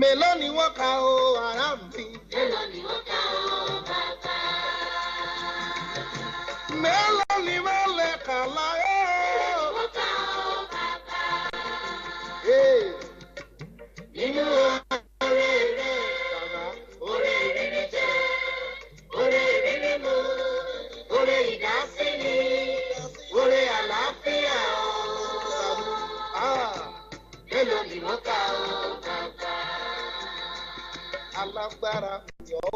Mélòó ni wọ́n kà ó ará mi. Mélòó ni wọ́n kà ó bàbá. Mélòó ni wọ́n lè kà láyé. Mélòó ni wọ́n kà ó bàbá. Nínú oríire, bàbá. oríire ni jẹ́, oríire ni mo, orí ìdásíni, orí àlàáfíà o. Mélòó ni wọ́n kà ó bàbá. Alágbára yọ̀ ó.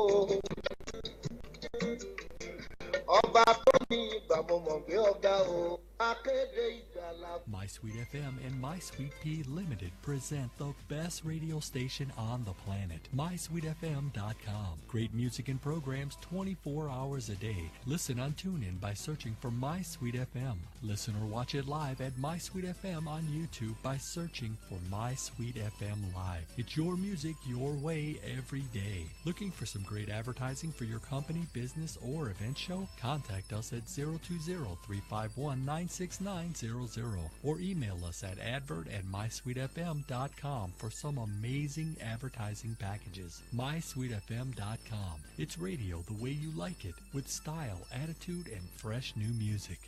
Ọba tó ní ìgbà mo mọ̀ pé ọ̀gá o. Akéde ìgbàlà. My Sweet FM and My Sweet Pea Limited present the best radio station on the planet, MySweetFM.com. Great music and programs 24 hours a day. Listen on TuneIn by searching for My Sweet FM. Listen or watch it live at My Sweet FM on YouTube by searching for My Sweet FM Live. It's your music, your way, every day. Looking for some great advertising for your company, business, or event show? Contact us at 020-351-96900 or email us at advert@mysweetfm.com for some amazing advertising packages. MySweetFM.com. It's radio the way you like it, with style, attitude, and fresh new music.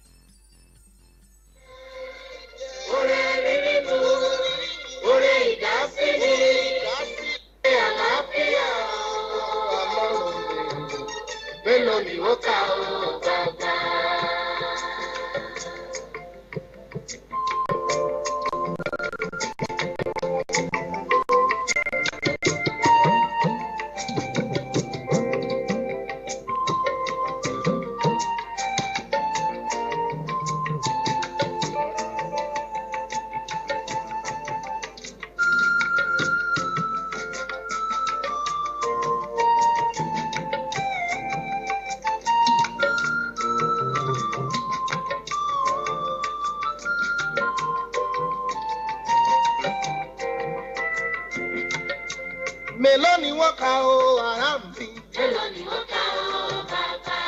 Mélòó ni wọ́n kà ó ará mi. Mélòó ni wọ́n kà ó bàbá.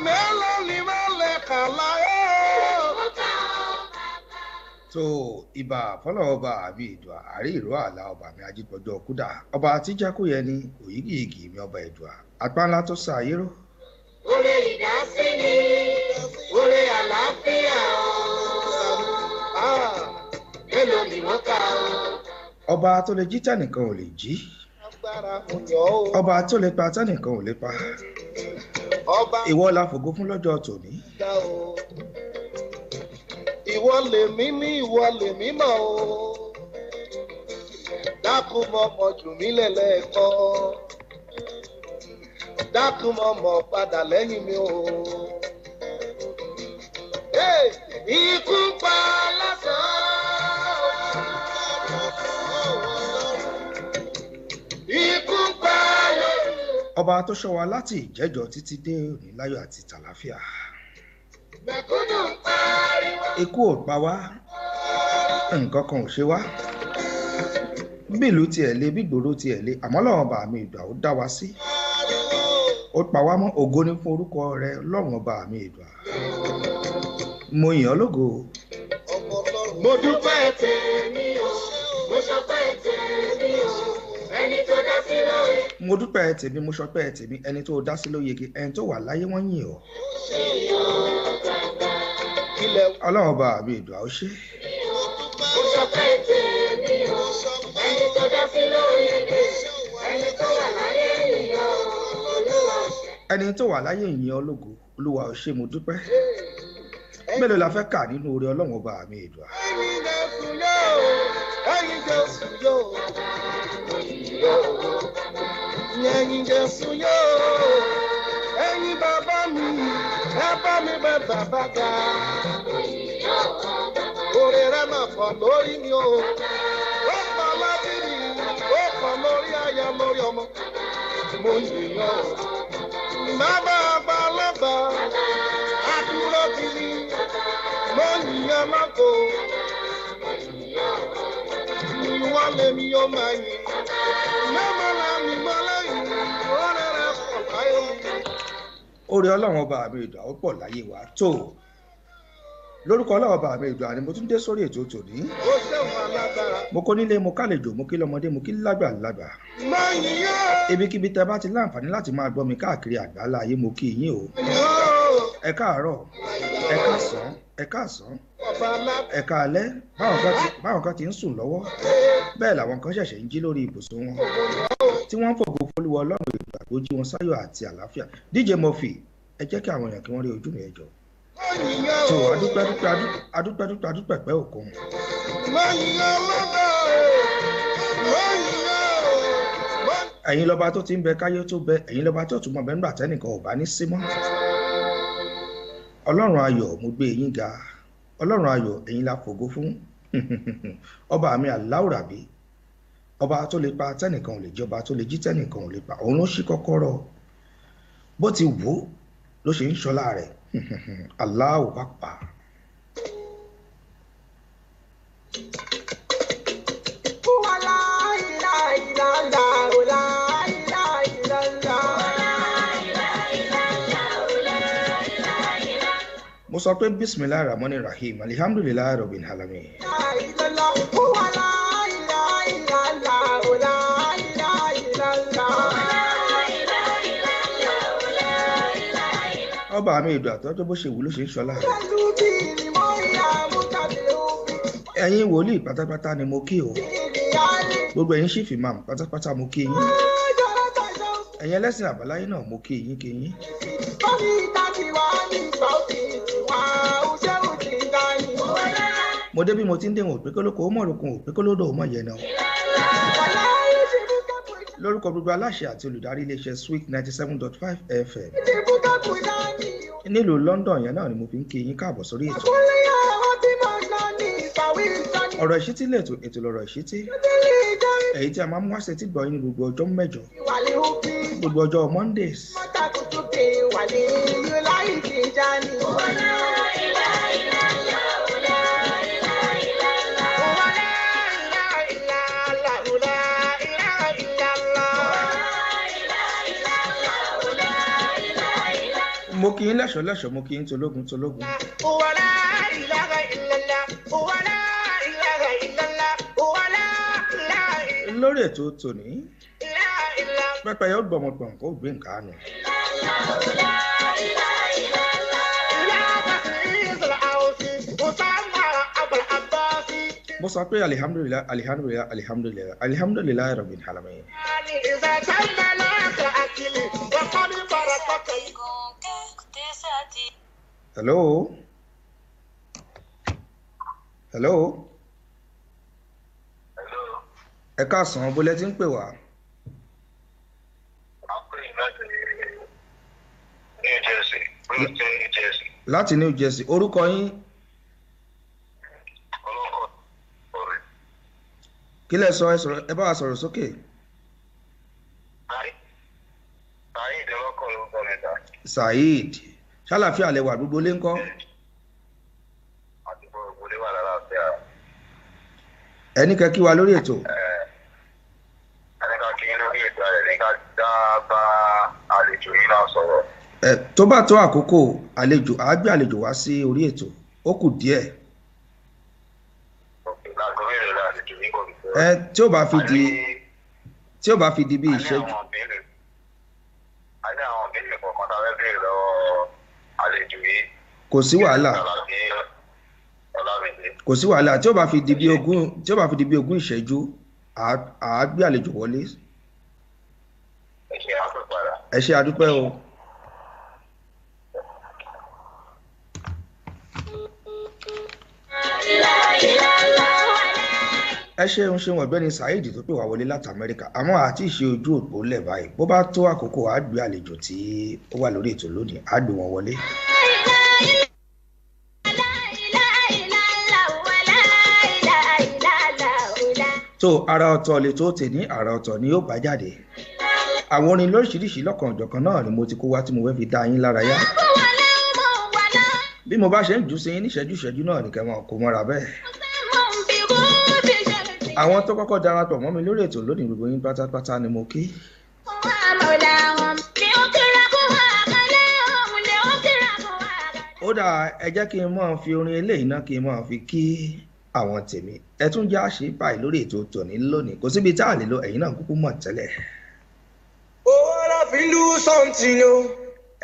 Mélòó ni wọ́n lè kà láyé. Wọ́n kà ó bàbá. tó ibà fọlọ́ ọba àbí ìdùà àrí ìró àlà ọba mi ajípọ̀jọ́ kúdà ọba àtijákòyẹ ni òyìgìyìgì mi ọba ìdùà apánlá tó sàyérò. Orí ìdásíni, orí àlàáfíà o. Mélòó ni wọ́n kà ó. ọba tó lè jí tánìkan ò lè jí. Agbára yọ̀ ó. ọba tó lè pa tánìkan ò lè pa. Ọba ìwọ la fògo fún lọ́jọ́ tòní. dá o. Ìwọ lèmi ní ìwọ lèmi mọ̀ o. Dákun mọ̀ mọ̀ jù mí lẹ́lẹ́ẹ̀kan. Dákun mọ̀ mọ̀ padà lẹ́yìn mi o. Ikú pa lásán. Ikú pa lóru. ọba tó ṣọ́ wa láti ìjẹ́jọ́ títí dé òní láyọ̀ àti tàlàáfíà. Mẹ̀kúnnù ń pariwo. ikú ò pa wá nǹkan kan ò ṣe wá bílù tiẹ̀ lé bígbòrò tiẹ̀ lé àmọ́ lọ́wọ́ ọba mi ìdùà ó dá wa sí ó pa wá mọ́ ògo ní fún orúkọ rẹ lọ́wọ́ ọba mi ìdùà mo yìn ọ́ lógo. Mo dúpẹ́ tèmi o, mo ṣọpẹ́ tèmi o, ẹni tó dá sí lóye. mo dúpẹ́ tèmi mo ṣọpẹ́ tèmi ẹni tó dá sí lóyege ẹni tó wà láyé wọ́n yìn ọ́. ọlọ́run ọba mi ìdùà ó ṣe. Mo ṣọpẹ́ tèmi o, ẹni tó dá sí lóye, ẹni tó wà láyé ìyá Olúwa ṣe. ẹni tó wà láyé ìyìn ológo olúwa ó ṣe mo dúpẹ́. mélòó la fẹ́ kà nínú oore ọlọ́run ọba mi ìdùà. Ẹyin Jésù yóò. Ẹyin Jésù yóò. Ẹyin bàbá mi, ẹ bá mi bẹ bàbá ga. Oore rẹ̀ máa pọ̀ lórí mi o. Ó pọ̀ lórí mi, ó pọ̀ lórí aya lórí ọmọ. Mo yìn ọ́. Bàbá àgbàlagbà, àdúró ti ní. Mo yìn ọ́ lọ́gọ̀. Ìwọ lèmi yóò máa yìn. Mẹ́mọ́ la mi mọ́ lẹ́yìn. Oore rẹ̀ pọ̀ láyé mi. oore ọlọ́run ọba mi ìdùà ó pọ̀ láyé wa tó lórúkọ ọlọ́wọ́ bá mi ìgbà ni mo tún dé sórí ètò tòní. ó ṣeun alágbára. mo kó nílé mo kálejò mo kí lọmọdé mo kí lágbàlagbà. máa yíyọ́. ibikíbi tẹ bá ti láǹfààní láti máa gbọ́ mi káàkiri àgbáńlá ayé mo kí yín o. ẹ káàárọ̀ ẹ káàsán ẹ káàsán ẹ káalẹ́ báwọn kan ti ń sùn lọ́wọ́ bẹ́ẹ̀ làwọn kan ṣẹ̀ṣẹ̀ ń jí lórí ibùsùn wọn tí wọ́n ń fògo fólúwọ ọlọ́run ìgbà tó jí wọn sáyọ̀ àti àlàáfíà. DJ Murphy ẹ jẹ́ kí àwọn èèyàn kí wọ́n rí ojú mi ẹjọ́. tó adúpẹ́ pẹ́ òkun. ẹ̀yin lọ́ba tó ti ń bẹ káyé tó bẹ ẹ̀yin lọ́ba tó tún mọ̀ bẹ́ẹ̀ nígbà tẹ́nìkan ò bá ní sí mọ́. ọlọ́run ayọ̀ mo gbé yín ga ọlọ́run ayọ̀ ẹ̀yin la fògo fún ọba mi aláwùrábí ọba tó lè pa tẹ́nìkan ò lè jí ọba tó lè jí tẹ́nìkan ò lè pa òun ló ṣí kọ́kọ́rọ́ bó ti wò ó ló ṣe ń ṣọlá rẹ̀ Allahu Akbar. mo sọ pé bisimilahi rahman rahim alihamdulilayi rabbil alamin. ọba mi ìdò àtọ́jọ́ bó ṣe wù ló ṣe ń ṣọlá rẹ̀. ẹ̀yin wòlíì pátápátá ni mo kí o gbogbo ẹ̀yin ṣì fi máa mú pátápátá mo kí yín ẹ̀yin ẹlẹ́sìn àbáláyé náà mo kí yín kí yín. mo dé bí mo ti ń déwọ̀n òpékólókò ó mọ̀rùnkún òpékólódò ó mọ̀ yẹn náà. lórúkọ gbogbo aláṣẹ àti olùdarí iléeṣẹ́ Sweet 97.5 FM nílùú London yẹn náà ni mo fi ń kí yín káàbọ̀ sórí ètò. ọ̀rọ̀ ìṣítí lètò ètò lọ̀rọ̀ ìṣítí èyí tí a máa ń wá sétí gbọ́ yín gbogbo ọjọ́ mẹ́jọ gbogbo ọjọ́ Mondays. mo kí yín lẹ́ṣọ̀ mo kí yín tológun. lórí ètò tòní pẹpẹ yóò gbọmọgbọm kó gbé nǹkan àná. mo sọ pé alihamdulilayi rabbil alamin. hello. ẹ káàsán bó lẹ ti ń pè wá. láti New Jersey orúkọ yín. kí lẹ sọ ẹ bá wa sọ̀rọ̀ sókè. Saheed ṣàlàfíà lẹwà gbogbo lé ńkọ́. ẹni kẹ kí wa lórí ètò. tó bá tó àkókò àlejò á gbé àlejò wá sí orí ètò ó kù díẹ̀. tí ó bá fi di bí ìṣẹ́jú. kò sí wàhálà tí ó bá fi di bí ogún ìṣẹ́jú àá gbé àlejò wọlé. ẹ ṣé àdúpẹ́ o. ẹ ṣeun ọ̀gbẹ́ni Saheed tó pè wá wọlé láti Amẹ́ríkà àmọ́ àti ìṣe ojú òpó lẹ̀ báyìí bó bá tó àkókò á gbé àlejò tí ó wà lórí ètò lónìí á gbé wọn wọlé. tó ara ọ̀tọ̀ lè tó tè ní ara ọ̀tọ̀ ni yóò bá jáde àwọn orin lóríṣiríṣi lọ́kàn ọ̀jọ̀kan náà ni mo ti kó wá tí mo fẹ́ fi dá yín lára yá bí mo bá ṣe ń jù sí yín ní ìṣẹ́jú náà nìkan wọn kò mọ́ra bẹ́ẹ̀. àwọn tó kọ́kọ́ darapọ̀ mọ́ mi lórí ètò lónìí gbogbo yín pátápátá ni mo kí. ó ó dà ẹ jẹ́ kí n mọ̀ fi orin eléyìí náà kí n mọ̀ fi kí àwọn tèmi ẹ tún já ṣe báyìí lórí ètò tòní lónìí kò síbi tá a lè lo ẹ̀yin náà kúkú mọ̀ tẹ́lẹ̀. Oh, I feel do something, yo.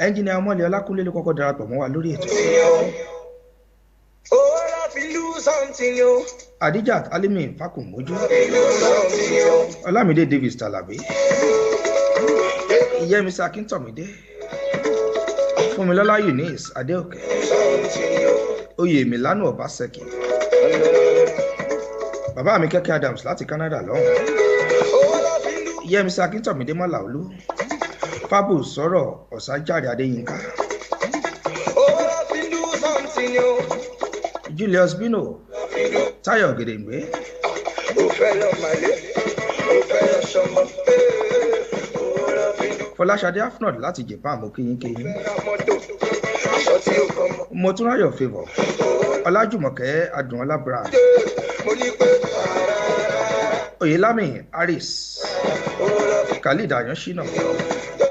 ẹnjìnìà ọmọlẹ̀ ọlákúnlé ló kọ́kọ́ darapọ̀ mọ́ wa lórí ètò. Oh, I feel do something, yo. adijat alimi fakunmojú Feel do something, yo. ọlámídé davis talabi ìyẹ́misí akíntọ̀mídé fúnmilọ́lá eunice adéòkè Something, yo. oyè milano ọbaṣẹ́kì bàbá mi kẹ́kẹ́ adams láti canada lọ́hùn Oh, I feel do. ìyẹ́misí akíntọ̀mídé mọ́làolú fábù sọ̀rọ̀ ọ̀sájáde adéyínká Oh, I feel do something, yo. julius bino táyọ̀ gèdèǹgbé Oh, fella, my lady. Oh, fella, shama. Oh, I feel do. fọláṣadé afnod láti japan mo kíyínkíyín Fella, moto. Aṣọ tí ó kọ́ mọ́. motúnráyọ̀ favour ọlájùmọ̀kẹ́ adùnọlá brand Mo ní pé. oyèlámì harris khalid ayanṣínà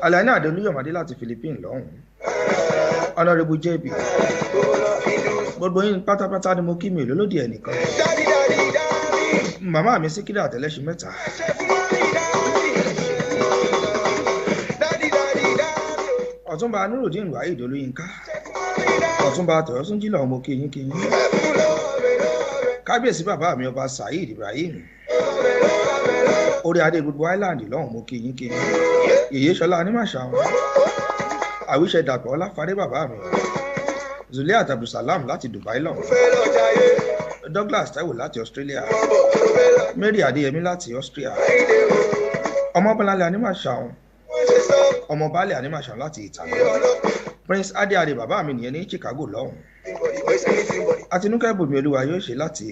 alani adolúyọ̀mọdé láti philippines lọ́hùn honourable jb gbogbo yín pátápátá ni mo kí mi lólódì ẹnìkan Daddy, daddy, daddy. màmá mi síkírà àtẹlẹsí mẹ́ta Ṣé fún mọ́mí, daddy? Daddy, daddy, daddy. ọ̀túnba nurudeen waheed olóyinká ọ̀túnba tọ̀yọ́súnjì lọ́hùn mo kí yín kábíyèsí bàbá mi ọba saheed ibrahim orí adé gbogbo island lọ́hùn mo kí yín yèyé ṣọlá anímàṣà wọn àwíṣẹ dàpọ̀ ọláfàdé bàbá mi zuliat abdulsalam láti dubai lọ́hùn Fẹ́ lọ jayé. douglas taiwo láti australia Fẹ́ lọ mary adéyẹmí láti austria ìdè o. ọmọbọláńlé anímàṣà wọn Wọ́n ṣe sọ ọmọbaálé anímàṣà láti ìtàlẹ́ ọlọ́pàá. prince adéadé bàbá mi nìyẹn ní chicago lọ́hùn Ìbọn ìsẹ́ni ti ń bọ̀. àtinúkẹ́ bùnmi olúwa yóò ṣe láti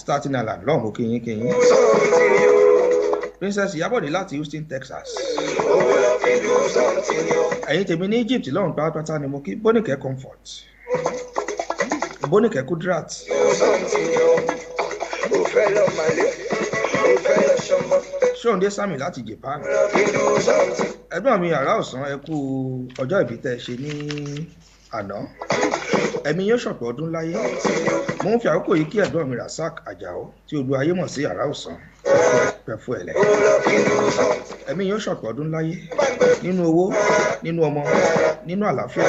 staten island lọ́hùn mo kí yín Something, yo. princess ìyábọ̀dé láti houston texas Oh, I feel do something, yo. ẹ̀yin tèmi ní egypt lọ́hùn pátápátá ni mo kí bónìkẹ́ comfort bónìkẹ́ kudrat Do something, yo. Oh, fẹ́ lọ màlẹ́. Oh, fẹ́ lọ ṣọmọ. ṣóhundé sami láti japan Oh, I feel do something. ẹgbọ́n mi àrà ọ̀sán ẹ kú ọjọ́ ìbí tẹ́ ẹ ṣe ní àná ẹ̀mí yóò ṣọ̀pọ̀ ọdún láyé mo ń fi àkókò yìí kí ẹ̀gbọ́n mi rasak àjàó tí odò ayé mọ̀ sí àrà ọ̀sán pẹ̀fú ẹ̀lẹ́ Oh, I feel do something. ẹ̀mí yóò ṣọ̀pọ̀ ọdún láyé nínú owó nínú ọmọ nínú àlàáfíà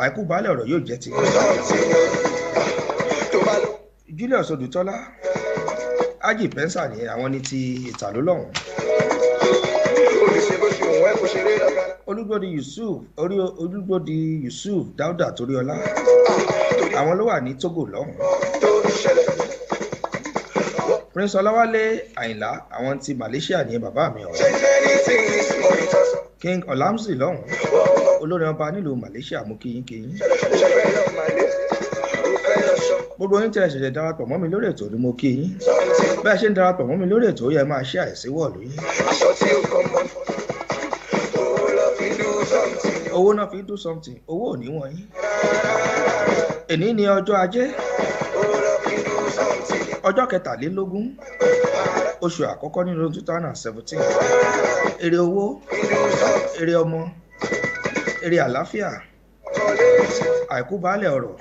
àìkú baálẹ̀ ọ̀rọ̀ yóò jẹ́ ti Something, yo. Tó bá lọ. julius odùtọ́lá ájì pẹ́ńsà ní àwọn ní ti ìtàló lọ́hùn Olùṣe bó ṣe òun ẹ̀ kò ṣeré lọ́gàá. olúgbòdì yusuf dáúdà toríọlá àwọn ló wà ní togo lọ́hùn Tó ṣẹlẹ̀. prince ọláwálé àyìnlá àwọn ti malaysia ní bàbá mi ọ̀rẹ́ Change anything is more interesting. king olamsi lọ́hùn olórin ọba nílùú malaysia mú kíyín Ṣé fẹ́ lọ màlẹ́. Oh, fẹ́ lọ ṣọmọ. gbogbo yín tẹ́ ẹ ṣẹ̀ṣẹ̀ darapọ̀ mọ́ mi lórí ètò ni mo kí yín Something. bẹ́ẹ̀ ṣe ń darapọ̀ mọ́ mi lórí ètò ó yẹ máa ṣe àìsí wọ̀lú yín Aṣọ tí ó kọ́ mọ́. Oh, I feel do something, yo. owó náà fi do something owó ò ní wọ̀nyí èní ni ọjọ́ ajé Oh, I feel do something, yo. ọjọ́ kẹtàlélógún oṣù àkọ́kọ́ nínú 2017 èrè owó èrè ọmọ èrè àlàáfíà Chocolate. àìkú baálẹ̀ ọ̀rọ̀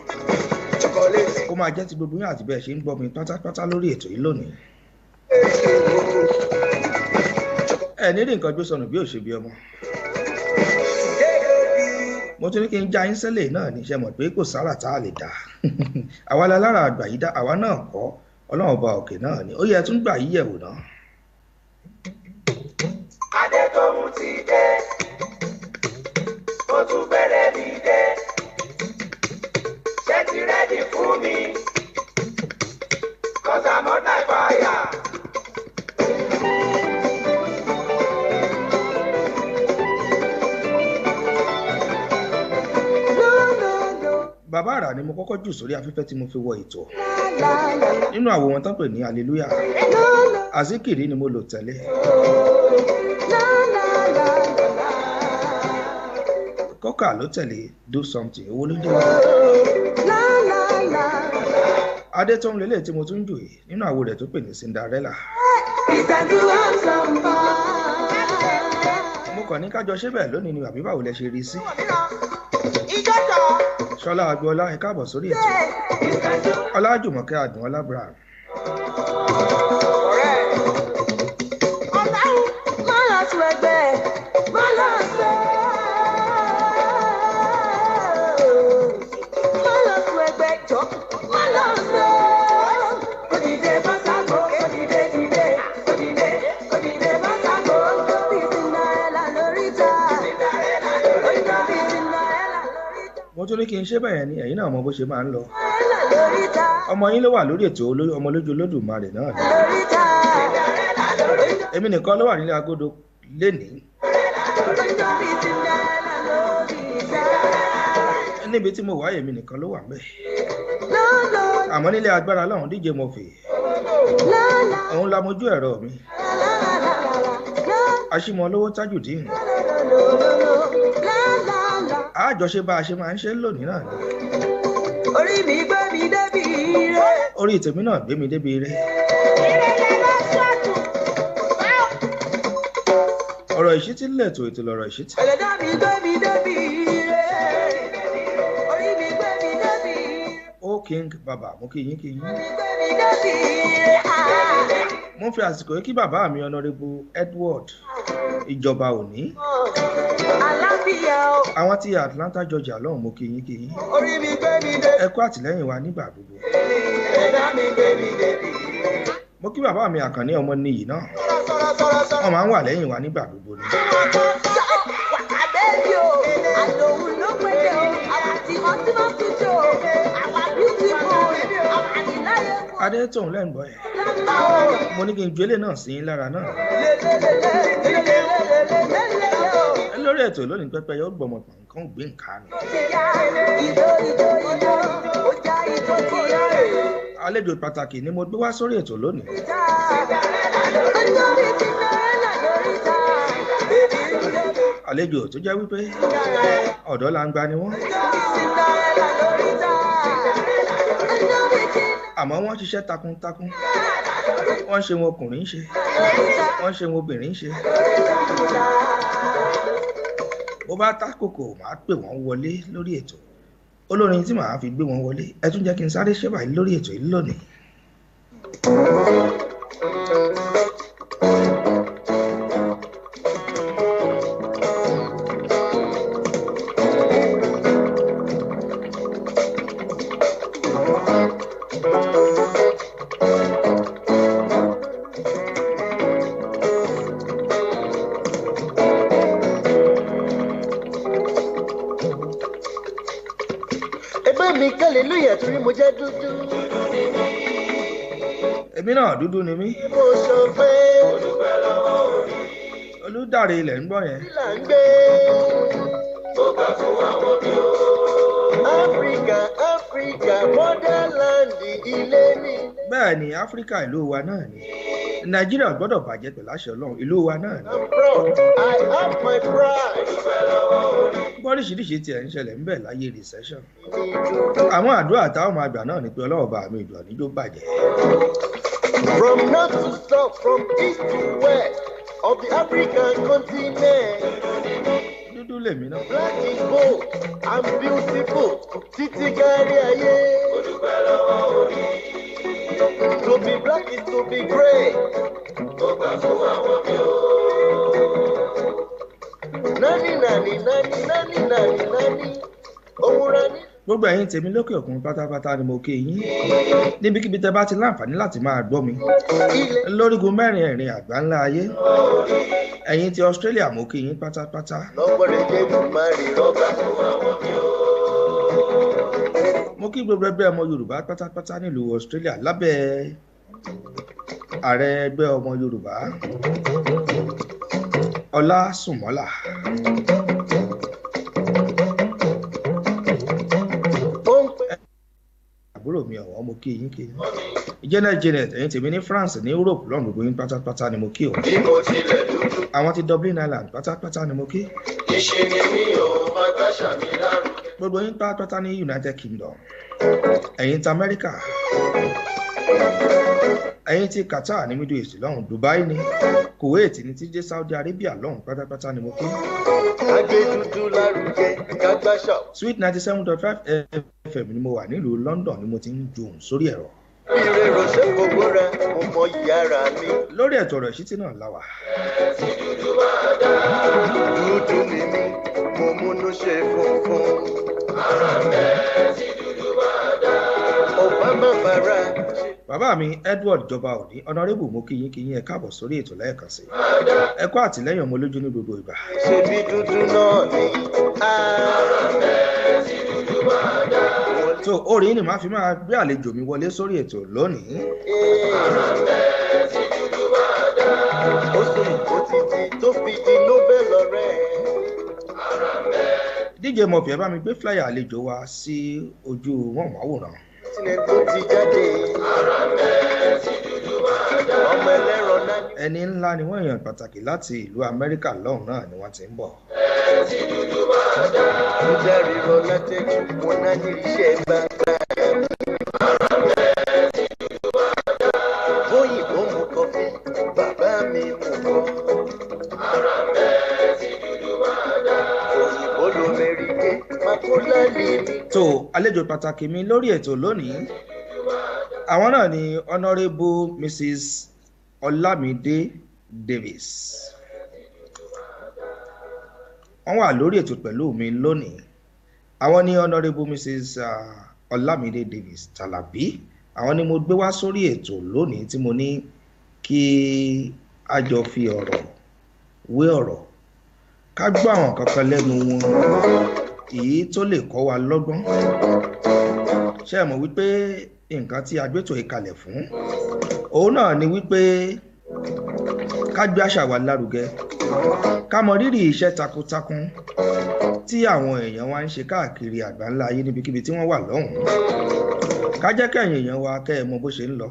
Chocolate. kó máa jẹ́ ti gbogbo yín àti bẹ́ẹ̀ ṣe ń gbọ́ mi pátápátá lórí ètò yìí lónìí ẹ ní rí nǹkan gbé sọnù bí ò ṣe bí ọmọ mo tún ní kí n já yín sẹ́lẹ̀ náà ní iṣẹ́ mọ̀ pé kò sára tá a lè dá àwa la lára àgbà yìí dá àwa náà kọ́ ọlọ́run ọba òkè náà ni ó yẹ tún gbà yí yẹ̀wò náà. Adétòun ti dé, ó tún bẹ̀rẹ̀ mi dé. Ṣé ti rẹ́dì fún mi? 'Cause I'm on my fire. bàbá àrà ni mo kọ́kọ́ jù sórí afẹ́fẹ́ tí mo fi wọ ètò nínú àwo wọn tán pè ní hallelujah azikiri ni mo lò tẹ́lẹ̀ kọ́kà ló tẹ̀lé do something owó ló dé adétọ́n lélẹ̀ tí mo tún jù yìí nínú àwo rẹ̀ tó pè ní cinderella mo kàn ní kájọ ṣe bẹ́ẹ̀ lónìí ni àbí báwo lẹ ṣe rí sí ìjọta. ṣọlá agboola ẹ káàbọ̀ sórí ètò ọlájùmọ̀kẹ́ àdùn ọlábra. ọ̀rẹ́ ọ̀tàrún máa lọ sùn ẹgbẹ́ máa lọ sùn ẹgbẹ́ jọ máa lọ sùn. Odide Basago, Odide Dide, Odide Basago, Obi Cinderella Lorita, Obi Cinderella Lorita. mo tún ní kí n ṣe bẹ́ẹ̀ ni ẹ̀yin náà mọ bó ṣe máa ń lọ. Lorita, ọmọ yín ló wà lórí ètò ọmọ lójú olódùmarè náà ni. Lorita, èmi nìkan ló wà nílé agodo lénìí Obi Cinderella Lorita. níbi tí mo wà èmi nìkan ló wà mẹ́. No, no, àmọ́ nílé agbára lọ́hùn díje mo fè la la òun la mojú ẹ̀rọ mi la la la la aṣímọ olówó tájùdín la. àjọṣe bá a ṣe máa ń ṣe lónìí náà ni. Orí mi gbé mi débi ire. orí tèmi náà gbé mi débi ire. ọ̀rọ̀ ìṣítí lẹ̀tọ̀ ètò lọ̀rọ̀ ìṣítí. Ẹlẹ́dàá mi gbé mi débi ire. Orí mi gbé mi débi ire. ó king bàbá mo kí yín kí yín. Mi gbé mi débi ire. mo ń fi àsìkò yìí kí bàbá mi ọ̀nàrẹ́bù Edward ìjọba òní. Àlàáfíà o. àwọn tí Atlanta Georgia lọ́hùn mo kí yín kí yín. Orí mi gbé mi débi. ẹ kú àtìlẹ́yìn wa nígbà gbogbo. Ẹlẹ́dàá mi gbé mi débi ire. mo kí bàbá mi àkànní ọmọ níyì náà Sọ̀rọ̀. wọ́n máa ń wà lẹ́yìn wa nígbà gbogbo ni. Àbẹ́bí o, àlòhùn ló pété o, àwọn àti ọtí máa fi jò o, àwọn beautiful, àwọn àdìláyé wò. adé tóun lẹ́ǹgbọ́ ẹ̀ Lápá o. mo ní kí n gbélé náà sí yín lára náà. lórí ètò lónìí pẹpẹ yóò gbọmọ nǹkan gbé nǹkan nù. àlejò pàtàkì ni mo gbé wá sórí ètò lónìí. àlejò tó jẹ́ wípé ọ̀dọ́ la ń gba ni wọ́n. àmọ́ wọ́n ṣiṣẹ́ takuntakun. wọ́n ṣe wọn ọkùnrin ṣe. wọ́n ṣe wọn obìnrin ṣe. bó bá tákòkò màá pè wọ́n wọlé lórí ètò. olórin tí màá fi gbé wọn wọlé ẹ tún jẹ́ kí n sáré ṣe báyìí lórí ètò yìí lónìí. Mi hallelujah torí mo jẹ́ dúdú. èmi náà dúdú ni mí. Mo sọ pé olùdarí ilẹ̀ ń gbọ́ yẹn. là ń gbé. Ó bá fún àwọn mi o. Áfíríkà, motherland ilé mi. bẹ́ẹ̀ ni áfíríkà ìlú wa náà ni. nàìjíríà gbọ́dọ̀ bàjẹ́ pẹ̀lú àṣẹ ọlọ́run ìlú wa náà ni. I'm proud, I have my pride. bọ́ríṣiríṣi tiẹ̀ ń ṣẹlẹ̀ ń bẹ̀ láyé recession. àwọn àdúrà táwọn máa gbà náà ni pé ọlọ́run bá mi ìdùn níjó bàjẹ́. From north to south, from east to west of the African continent. dúdú lèmi náà. Black is bold and beautiful. Títí kárí ayé. To be black is to be great. Ó gbà fún àwọn mi o. Nání. Òun ra ní. gbogbo ẹ̀yin tèmi lókè òkun pátápátá ni mo kí yín. níbikíbi tẹ bá ti láǹfààní láti máa gbọ́ mi. lórígun mẹ́rin ẹ̀rin àgbá ńlá ayé. ẹ̀yin ti Australia mo kí yín pátápátá. Lọ́gbọ́dọ̀ jẹ́ ìdùnmáre rọ́bà fún àwọn mi o. mo kí gbogbo ẹgbẹ́ ọmọ Yorùbá pátápátá nílùú Australia lábẹ́ ààrẹ ẹgbẹ́ ọmọ Yorùbá Ọlásùnmọ́lá. àbúrò mi ọ̀wọ́n mo kí yín kí yín. Janet ẹ̀yin tèmi ní France ní Europe lọ́nà gbogbo yín pátápátá ni mo kí o. àwọn ti Dublin Island pátápátá ni mo kí. Ìṣe ni mi ò máa gbàṣà mi lárugẹ. gbogbo yín pátápátá ní United Kingdom. ẹ̀yin ti Amẹ́ríkà. ẹ̀yin tí Qatar ní Middle East lọ́hùn, Dubai ní Kuwait ní tí jẹ́ Saudi Arabia lọ́hùn pátápátá ni mo kí. Agbé dúdú lárugẹ kágbáṣà. Sweet 97.5 FM ni mo wà nílùú London ni mo ti ń ju òun sórí ẹ̀rọ. Ire rọ̀ṣẹ́ gbogbo rẹ̀ mo mọ ìyára mi. Lórí ètò ọ̀rọ̀ ìṣítí náà láwà. Dúdú ni mí, mo múnú ṣe funfun. Obama Bàrà. Bàbá mi Edward Jọba Òní, Honorable mo kíyín ẹ káàbọ̀ sórí ètò lẹ́ẹ̀kan sí. Ẹ kú àtìlẹ́yìn ọmọ olójú ní gbogbo ìgbà. Ṣebí dúdú náà ni. So orin ni màá fi máa gbé àlejò mi wọlé sórí ètò lónìí. Ó sùn ó títí tó fi di Nobel ọ̀rẹ́. DJ Murphy ẹ bá mi gbé flyer àlejò wa sí ojú wọn àwòrán. Tinubu ti jáde. Ọmọ ẹlẹ́rọ náà. Ẹni ńlá ni wọ́n èèyàn pàtàkì láti ìlú Amẹ́ríkà lọ́hùn náà ni wọ́n ti ń bọ̀. Mo járe rọ látẹ̀jú mo náà ní iṣẹ́ gbàgbà. Bóyìnbó mu kọfí, bàbá mi mú kọ́. Òyìnbó ló mẹ́rìndé, Makola lè mi. So àlejò pàtàkì mi lórí ètò lónìí àwọn náà ni Honourable Mrs. Olamide Davis. Wọ́n wà lórí ètò pẹ̀lú mi lónìí. Àwọn ni Honourable Mrs. Olamide Davis Talabi. Àwọn ni mo gbé wá sórí ètò lónìí tí mo ní kí a jọ fi ọ̀rọ̀ wé ọ̀rọ̀ ká gbọ́ àwọn kankan lẹ́nu wọn èyí tó lè kọ́ wa lọ́gbọ́n. Ṣé ẹ mọ̀ wípé nǹkan tí a gbétò ìkalẹ̀ fún òun náà ni wípé ká gbé àṣà wa lárugẹ, ká mọ rírì iṣẹ́ takuntakun tí àwọn èèyàn wa ń ṣe káàkiri àgbáńlá ayé níbikíbi tí wọ́n wà lọ́hùn-ún. Ká jẹ́ kẹ́yìn èèyàn wa kẹ́ ẹ mọ bó ṣe ń lọ.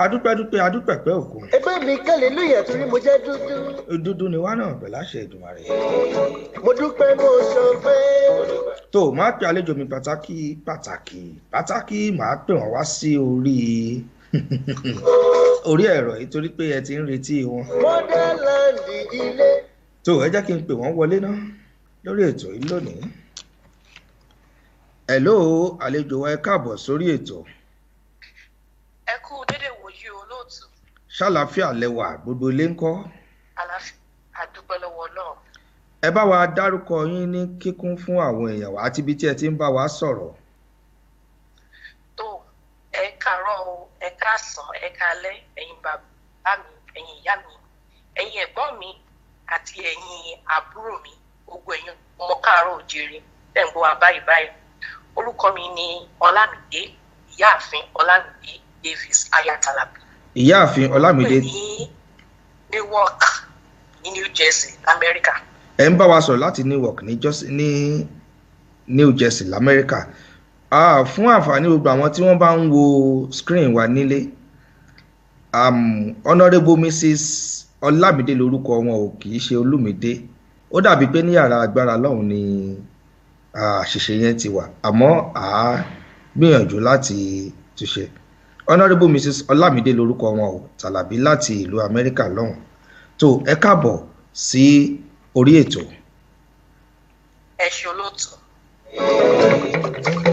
Adúpẹ́pẹ́ òkun. Ẹgbẹ́ mi hallelujah torí mo jẹ́ dúdú. Dúdú ni wá náà pẹ̀lú àṣẹ Èdùmàrè. Mo dúpẹ́ mo sọ pé. Tó máa pe àlejò mi pàtàkì máa pè wọ́n wá sí orí ẹ̀rọ yìí torí pé ẹ ti ń retí wọn. Motherland ilé. Tó ẹ jẹ́ kí n pè wọ́n wọlé náà lórí ètò yìí lónìí. Hello àlejò wa ẹ káàbọ̀ sórí ètò. Ẹ kú dédé wòye olóòtú. Ṣàlàáfíà lẹwà gbogbo ilé ńkọ́? Àlàáfíà àdúpẹ́ lọ́wọ́ náà. Ẹ bá wa dárúkọ yín ní kíkún fún àwọn èèyàn wa àti ibi tí ẹ ti ń bá wa sọ̀rọ̀. Tó ẹ káàárọ̀ o, ẹ káàsán, ẹ káalẹ́, ẹ̀yin bàbá mi, ẹ̀yin ìyá mi, ẹ̀yin ẹ̀gbọ́n mi àti ẹ̀yin àbúrò mi, gbogbo ẹ̀yin ọmọ káàárọ̀ òjìrì tẹ̀ ń gbọ́ wa báyìí. Orúkọ mi ni Ọlámídé, ìyáàfin Ọlámídé Davis Aya Talabi. Ìyáàfin Ọlámídé ní Newark ní New Jersey lamẹ́ríkà. Ẹ ń bá wa sọ̀rọ̀ láti Newark ní New Jersey lamẹ́ríkà. Fún àǹfààní gbogbo àwọn tí wọ́n bá ń wo screen wa nílé, Honourable Mrs. Olamide lórúkọ wọn ò kì í ṣe Olúmídé. Ó dàbí pé ní yàrá agbára lọ́hùn ni àṣìṣe yẹn ti wà, àmọ́ gbìyànjú láti túnṣe. Honourable Mrs. Olamide lórúkọ wọn ò Talabi láti ìlú Amẹ́ríkà lọ́hùn. Tó ẹ káàbọ̀ sí orí ètò. Ẹ ṣé olóòtú.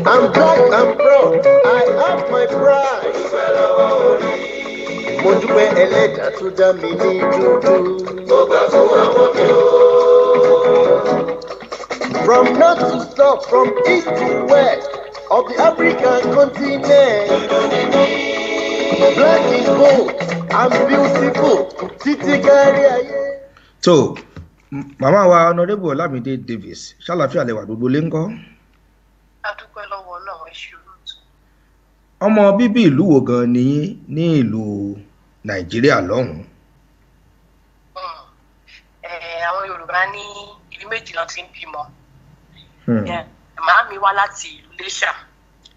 I'm black, I'm proud, I have my pride. Mo dúpẹ́ ẹlẹ́dàá tó dá mi ní dúdú. Mo gbà fún àwọn mi o. From north to south, from east to west of the African continent. Black is gold, I'm beautiful, títí kárí ayé. Tó màmá wa Honourable Olamide Davis, ṣàlàáfíà lẹwà gbogbo lé ńkọ́? Adúpẹ́ lọ́wọ́ náà, ẹ ṣé olóòtú. Ọmọ bíbí ìlú wo gan ni yín ní ìlú Nàìjíríà lọ́hùn? Àwọn Yorùbá ní ìlú méjì náà ti ń bímọ. Màá mi wá láti ìlú Iléṣà.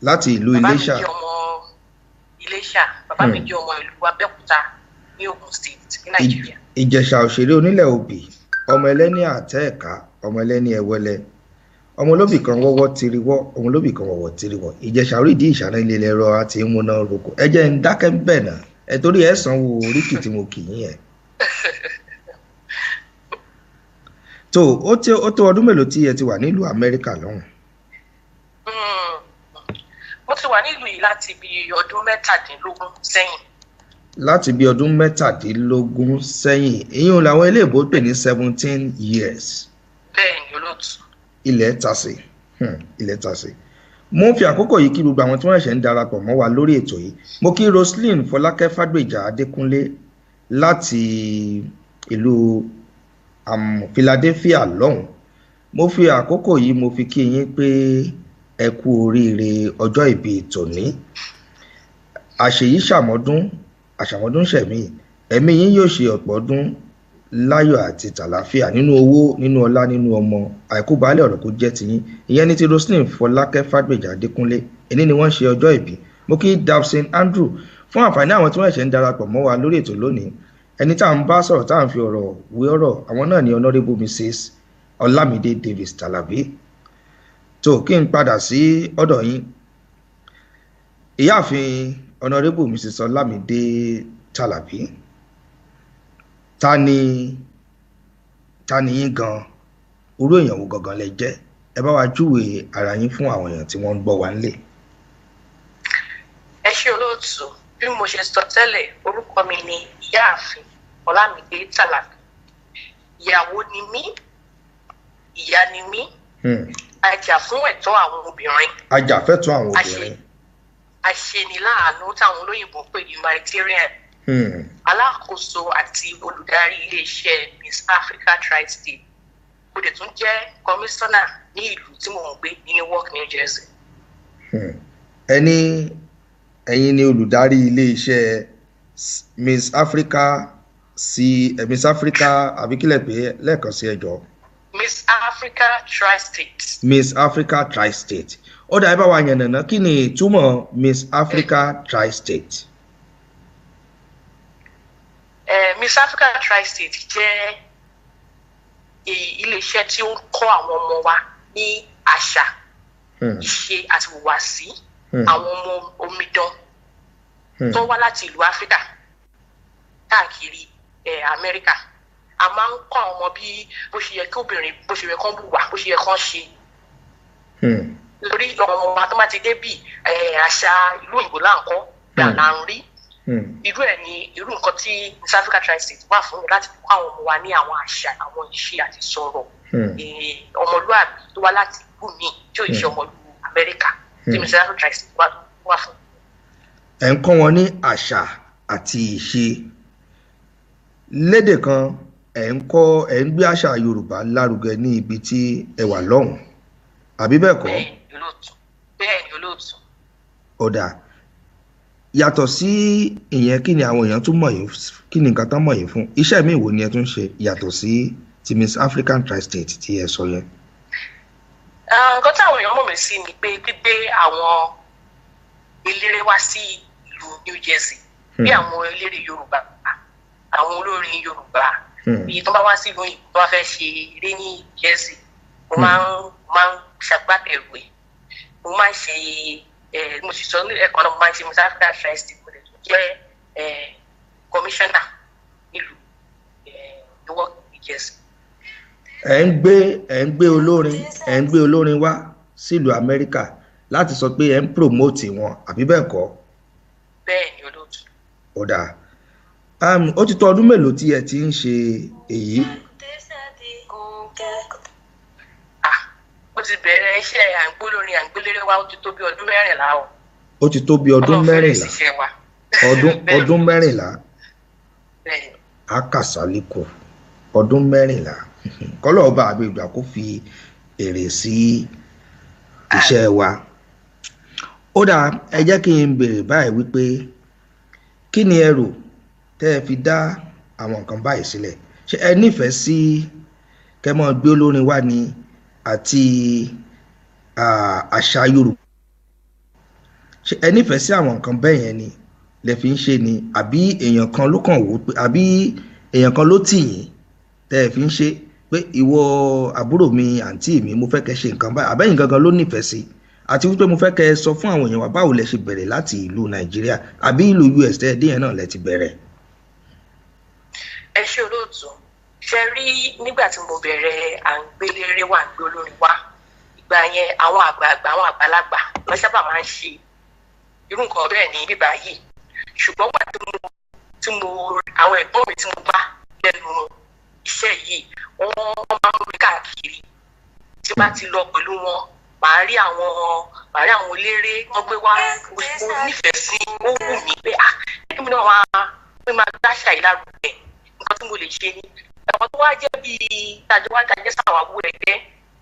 Láti ìlú Iléṣà. Bàbá mi jẹ́ ọmọ Iléṣà, bàbá mi jẹ́ ọmọ ìlú Abẹ́òkúta ní Ògùn State ní Nàìjíríà. Ìjẹ̀ṣà òṣèré onílẹ̀ òbí, ọmọ ẹlẹ́ni àtẹ́ẹ̀ká, ọmọ ẹlẹ́ni ẹ̀wẹ́lẹ́, ọmọ olóbì kan wọ́wọ́ tiriwọ́ ọmọ olóbì kan wọ́wọ́ tiriwọ́ ìjẹ̀ṣà orí ìdí ìṣáná ilé ẹ̀rọ àti ìmúná roko ẹ jẹ́ ń dákẹ́ bẹ́ẹ̀ náà ẹ torí ẹ sanwó oríkì tí mo kì í yẹn. tó ó tó ọdún mélòó tí ẹ ti wà nílùú Amẹ́ríkà lọ́hùn. mo ti wà nílùú yìí láti bí ọdún mẹ́tàdínlógún sẹ́yìn. láti bí ọdún mẹ́tàdínlógún sẹ́yìn ìyẹn làwọn eléèbó pè ní 17 years. bẹ́ẹ̀ ni olóòtú. ilẹ̀ tàsé mo ń fi àkókò yìí kí gbogbo àwọn tí wọ́n ṣẹ̀ ń darapọ̀ mọ́ wa lórí ètò yìí mo kí Roslyn Fọlákẹ́ Fádgbèjà Adékúnlé láti ìlú Philadelphia lọ́hùn mo fi àkókò yìí mo fi kí yín pé ẹ kú oríire ọjọ́ ìbí tòní àṣeyí àṣàmọ́dún ṣẹ̀mí ẹ̀mí yín yóò ṣe ọ̀pọ̀ ọdún láyọ̀ àti tàlàfíà nínú owó nínú ọlá nínú ọmọ àìkú baálé ọ̀rọ̀ kó jẹ́ tiyín ìyẹn ní ti Roslyn Fọlákẹ́ Fádgbèjà Adékúnlé èní ni wọ́n ṣe ọjọ́ ìbí mo kí Dabson Andrew fún àǹfààní àwọn tí wọ́n ṣẹ̀ ń darapọ̀ mọ́ wa lórí ètò lónìí ẹni tá à ń bá sọ̀rọ̀ tá à ń fi ọ̀rọ̀ wé ọ̀rọ̀ àwọn náà ni Honourable Mrs. Ọlámídé Davis Tàlàbí tó kí n padà sí ọ̀dọ̀ yín ìyáàfin Honourable Mrs. Ọlámídé Tàlàbí ta ni yín gan orú èèyàn wo gangan lẹ jẹ́ ẹ bá wa júwe ara yín fún àwọn èèyàn tí wọ́n ń gbọ́ wa nílé. ẹ ṣé olóòtú bí mo ṣe sọ tẹ́lẹ̀ orúkọ mi ni ìyáàfin Ọlámídé Tàlàbí ìyàwó ni mí ìyá ni mí ajá fún ẹ̀tọ́ àwọn obìnrin. ajàfẹ́tọ̀ọ́ àwọn obìnrin. aṣeniláàánú táwọn olóyìnbó pè ní humanitarian. alákòóso àti olùdarí iléeṣẹ́ Miss Africa Tri-State mo dẹ̀ tún jẹ́ kọmíṣánná ní ìlú tí mò ń gbé ní Newark, New Jersey. ẹ̀yin ni olùdarí iléeṣẹ́ Miss Africa àbíkílẹ̀ pé lẹ́ẹ̀kan sí ẹjọ́. Miss Africa Tri-State. Miss Africa Tri-State ó dà ẹ bá wa yànnàná kí ni ìtumọ̀ Miss Africa Tri-State. Miss Africa Tri-State jẹ́ iléeṣẹ́ tí ó ń kọ́ àwọn ọmọ wa ní àṣà ìṣe àti ìhùwàsí àwọn ọmọ omidan tó wá láti ìlú Áfíríkà káàkiri Amẹ́ríkà a máa ń kọ́ àwọn ọmọ bí bó ṣe yẹ kí obìnrin bó ṣe yẹ kán wà bó ṣe yẹ kán ṣe lórí ọmọ wa tó máa ti dé bí àṣà ìlú òyìnbó là ń kọ́ bí àlà ń rí irú ẹ̀ ni irú nǹkan tí Miss Africa Tri-State wà fún mi láti kọ́ àwọn ọmọ wa ní àwọn àṣà àwọn ìṣe àti sọ̀rọ̀ ọmọlúwàbí tó wá láti ìlú mi tí ò ń ṣe ọmọlú Amẹ́ríkà tí Miss Africa Tri-State wà fún. ẹ̀ ń kọ́ wọn ní àṣà àti ìṣe lédè kan ẹ̀ ń gbé àṣà Yorùbá lárugẹ ní ibi tí ẹ wà lọ́hùn àbí bẹ́ẹ̀ kọ́. bẹ́ẹ̀ ni olóòtú. ọ̀dà yàtọ̀ sí ìyẹn kí ni àwọn èèyàn tún mọ̀ yín kí ni nǹkan tán mọ̀ yín fún iṣẹ́ mi wo ni ẹ tún ṣe yàtọ̀ sí ti Miss African Tri-State tí ẹ sọ yẹn. nǹkan táwọn èèyàn mọ̀ mí sí ni pé gbígbé àwọn eléré wá sí ìlú New Jersey bí àwọn eléré Yorùbá àwọn olórin Yorùbá bí tó bá wá sí ìlú òyìnbó tó bá fẹ́ ṣe eré ní Jersey mo máa ń ṣàgbátẹrù ẹ̀ mo máa ń ṣe mo sì sọ ẹ̀kọ́ náà mo máa ń ṣe Miss Africa Tri-State mo lè tún jẹ́ kọmíṣánná nílùú Newark, New Jersey. ẹ̀ ń gbé olórin wá sílùú Amẹ́ríkà láti sọ pé ẹ̀ ń promote wọn àbí bẹ́ẹ̀ kọ́. bẹ́ẹ̀ ni olóòtú. ó dáa ó ti tó ọdún mélòó tí ẹ ti ń ṣe èyí. ó ti bẹ̀rẹ̀ iṣẹ́ àǹgbólórin àǹgbéléré wa ó ti tó bí ọdún mẹ́rìnlá o. ó ti tó bí ọdún mẹ́rìnlá ọdún mẹ́rìnlá akàsálíkò ọdún mẹ́rìnlá kọ́lọ́ ọba àbí ìgbà kó fi èrè sí iṣẹ́ wa. ó dáa ẹ jẹ́ kí n béèrè báyìí wípé kí ni ẹ rò tẹ́ ẹ fi dá àwọn nǹkan báyìí sílẹ̀ ṣé ẹ nífẹ̀ẹ́ sí kẹ́ mọ́ gbé olórin wá ni àti àṣà Yorùbá ṣé ẹ nífẹ̀ẹ́ sí àwọn nǹkan bẹ́ẹ̀ yẹn ni lẹ fi ń ṣe ni àbí èèyàn kan ló kàn wò pé àbí èèyàn kan ló tì yín tẹ́ ẹ fi ń ṣe pé ìwọ àbúrò mi àǹtí mi mo fẹ́ kẹ́ ṣe nǹkan báyìí àbẹ́yìn gangan ló nífẹ̀ẹ́ sí àti wípé mo fẹ́ kẹ́ sọ fún àwọn èèyàn wa báwo lẹ ṣe bẹ̀rẹ̀ láti ìlú nàìjíríà àbí ìlú US tẹ́ dé yẹn náà lẹ ti bẹ̀rẹ̀. ẹ ṣe olóòtú ṣe rí nígbà tí mo bẹ̀rẹ̀ à ń gbélére wà ń gbé olórin wá ìgbà yẹn àwọn àgbààgbà àwọn àgbàlagbà lọ sábà máa ń ṣe irú nǹkan bẹ́ẹ̀ ní bíbá yìí ṣùgbọ́n wà tí mo àwọn ẹ̀gbọ́n mi tí mo bá lẹ́nu iṣẹ́ yìí wọ́n máa ń rí káàkiri tí bá ti lọ pẹ̀lú wọn màá rí àwọn eléré wọ́n gbé wá mo nífẹ̀ẹ́ sí ó wù mí pé kí mi náà máa dáṣà ìlárugẹ nǹkan tí mo lè ṣe ni àwọn tó wá jẹ́ bíi tajẹ́ sàwáwú ẹgbẹ́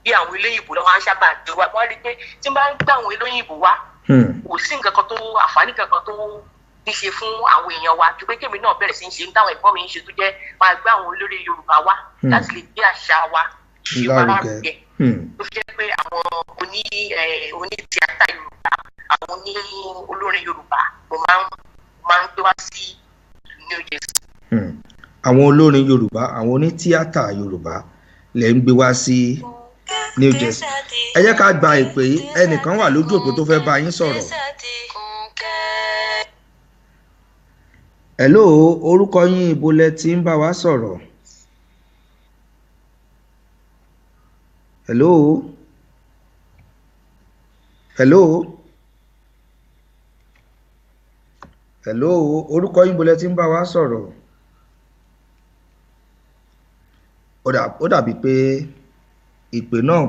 bí àwọn eléyìnbó lọ́wọ́ á sábà gbé wá wọ́n rí pé tí n bá ń gbé àwọn eléyìnbó wá kò sí nǹkan kan tó àǹfààní kankan tó ń ṣe fún àwọn èèyàn wa ju pé kémi náà bẹ̀rẹ̀ sí ń ṣe ń táwọn ẹ̀gbọ́n mi ń ṣe tó jẹ́ máa gbé àwọn olórí Yorùbá wá láti lè gbé àṣà wa ṣe wá lárugẹ tó fi jẹ́ pé àwọn oní tíátà Yorùbá àwọn oní olórin Yorùbá mo máa ń gbé wá sí New Jersey. Àwọn olórin Yorùbá àwọn oní tíátà Yorùbá lè ń gbé wá sí New Jersey. Ẹ jẹ́ ká gba ìpè yìí ẹnìkan wà lójú òpó tó fẹ́ bá yín sọ̀rọ̀. Hello, orúkọ yín ibo lẹ ti ń bá wa sọ̀rọ̀? Hello. Orúkọ yín ibo lẹ ti ń bá wa sọ̀rọ̀? Ó dàbí pé ìpè náà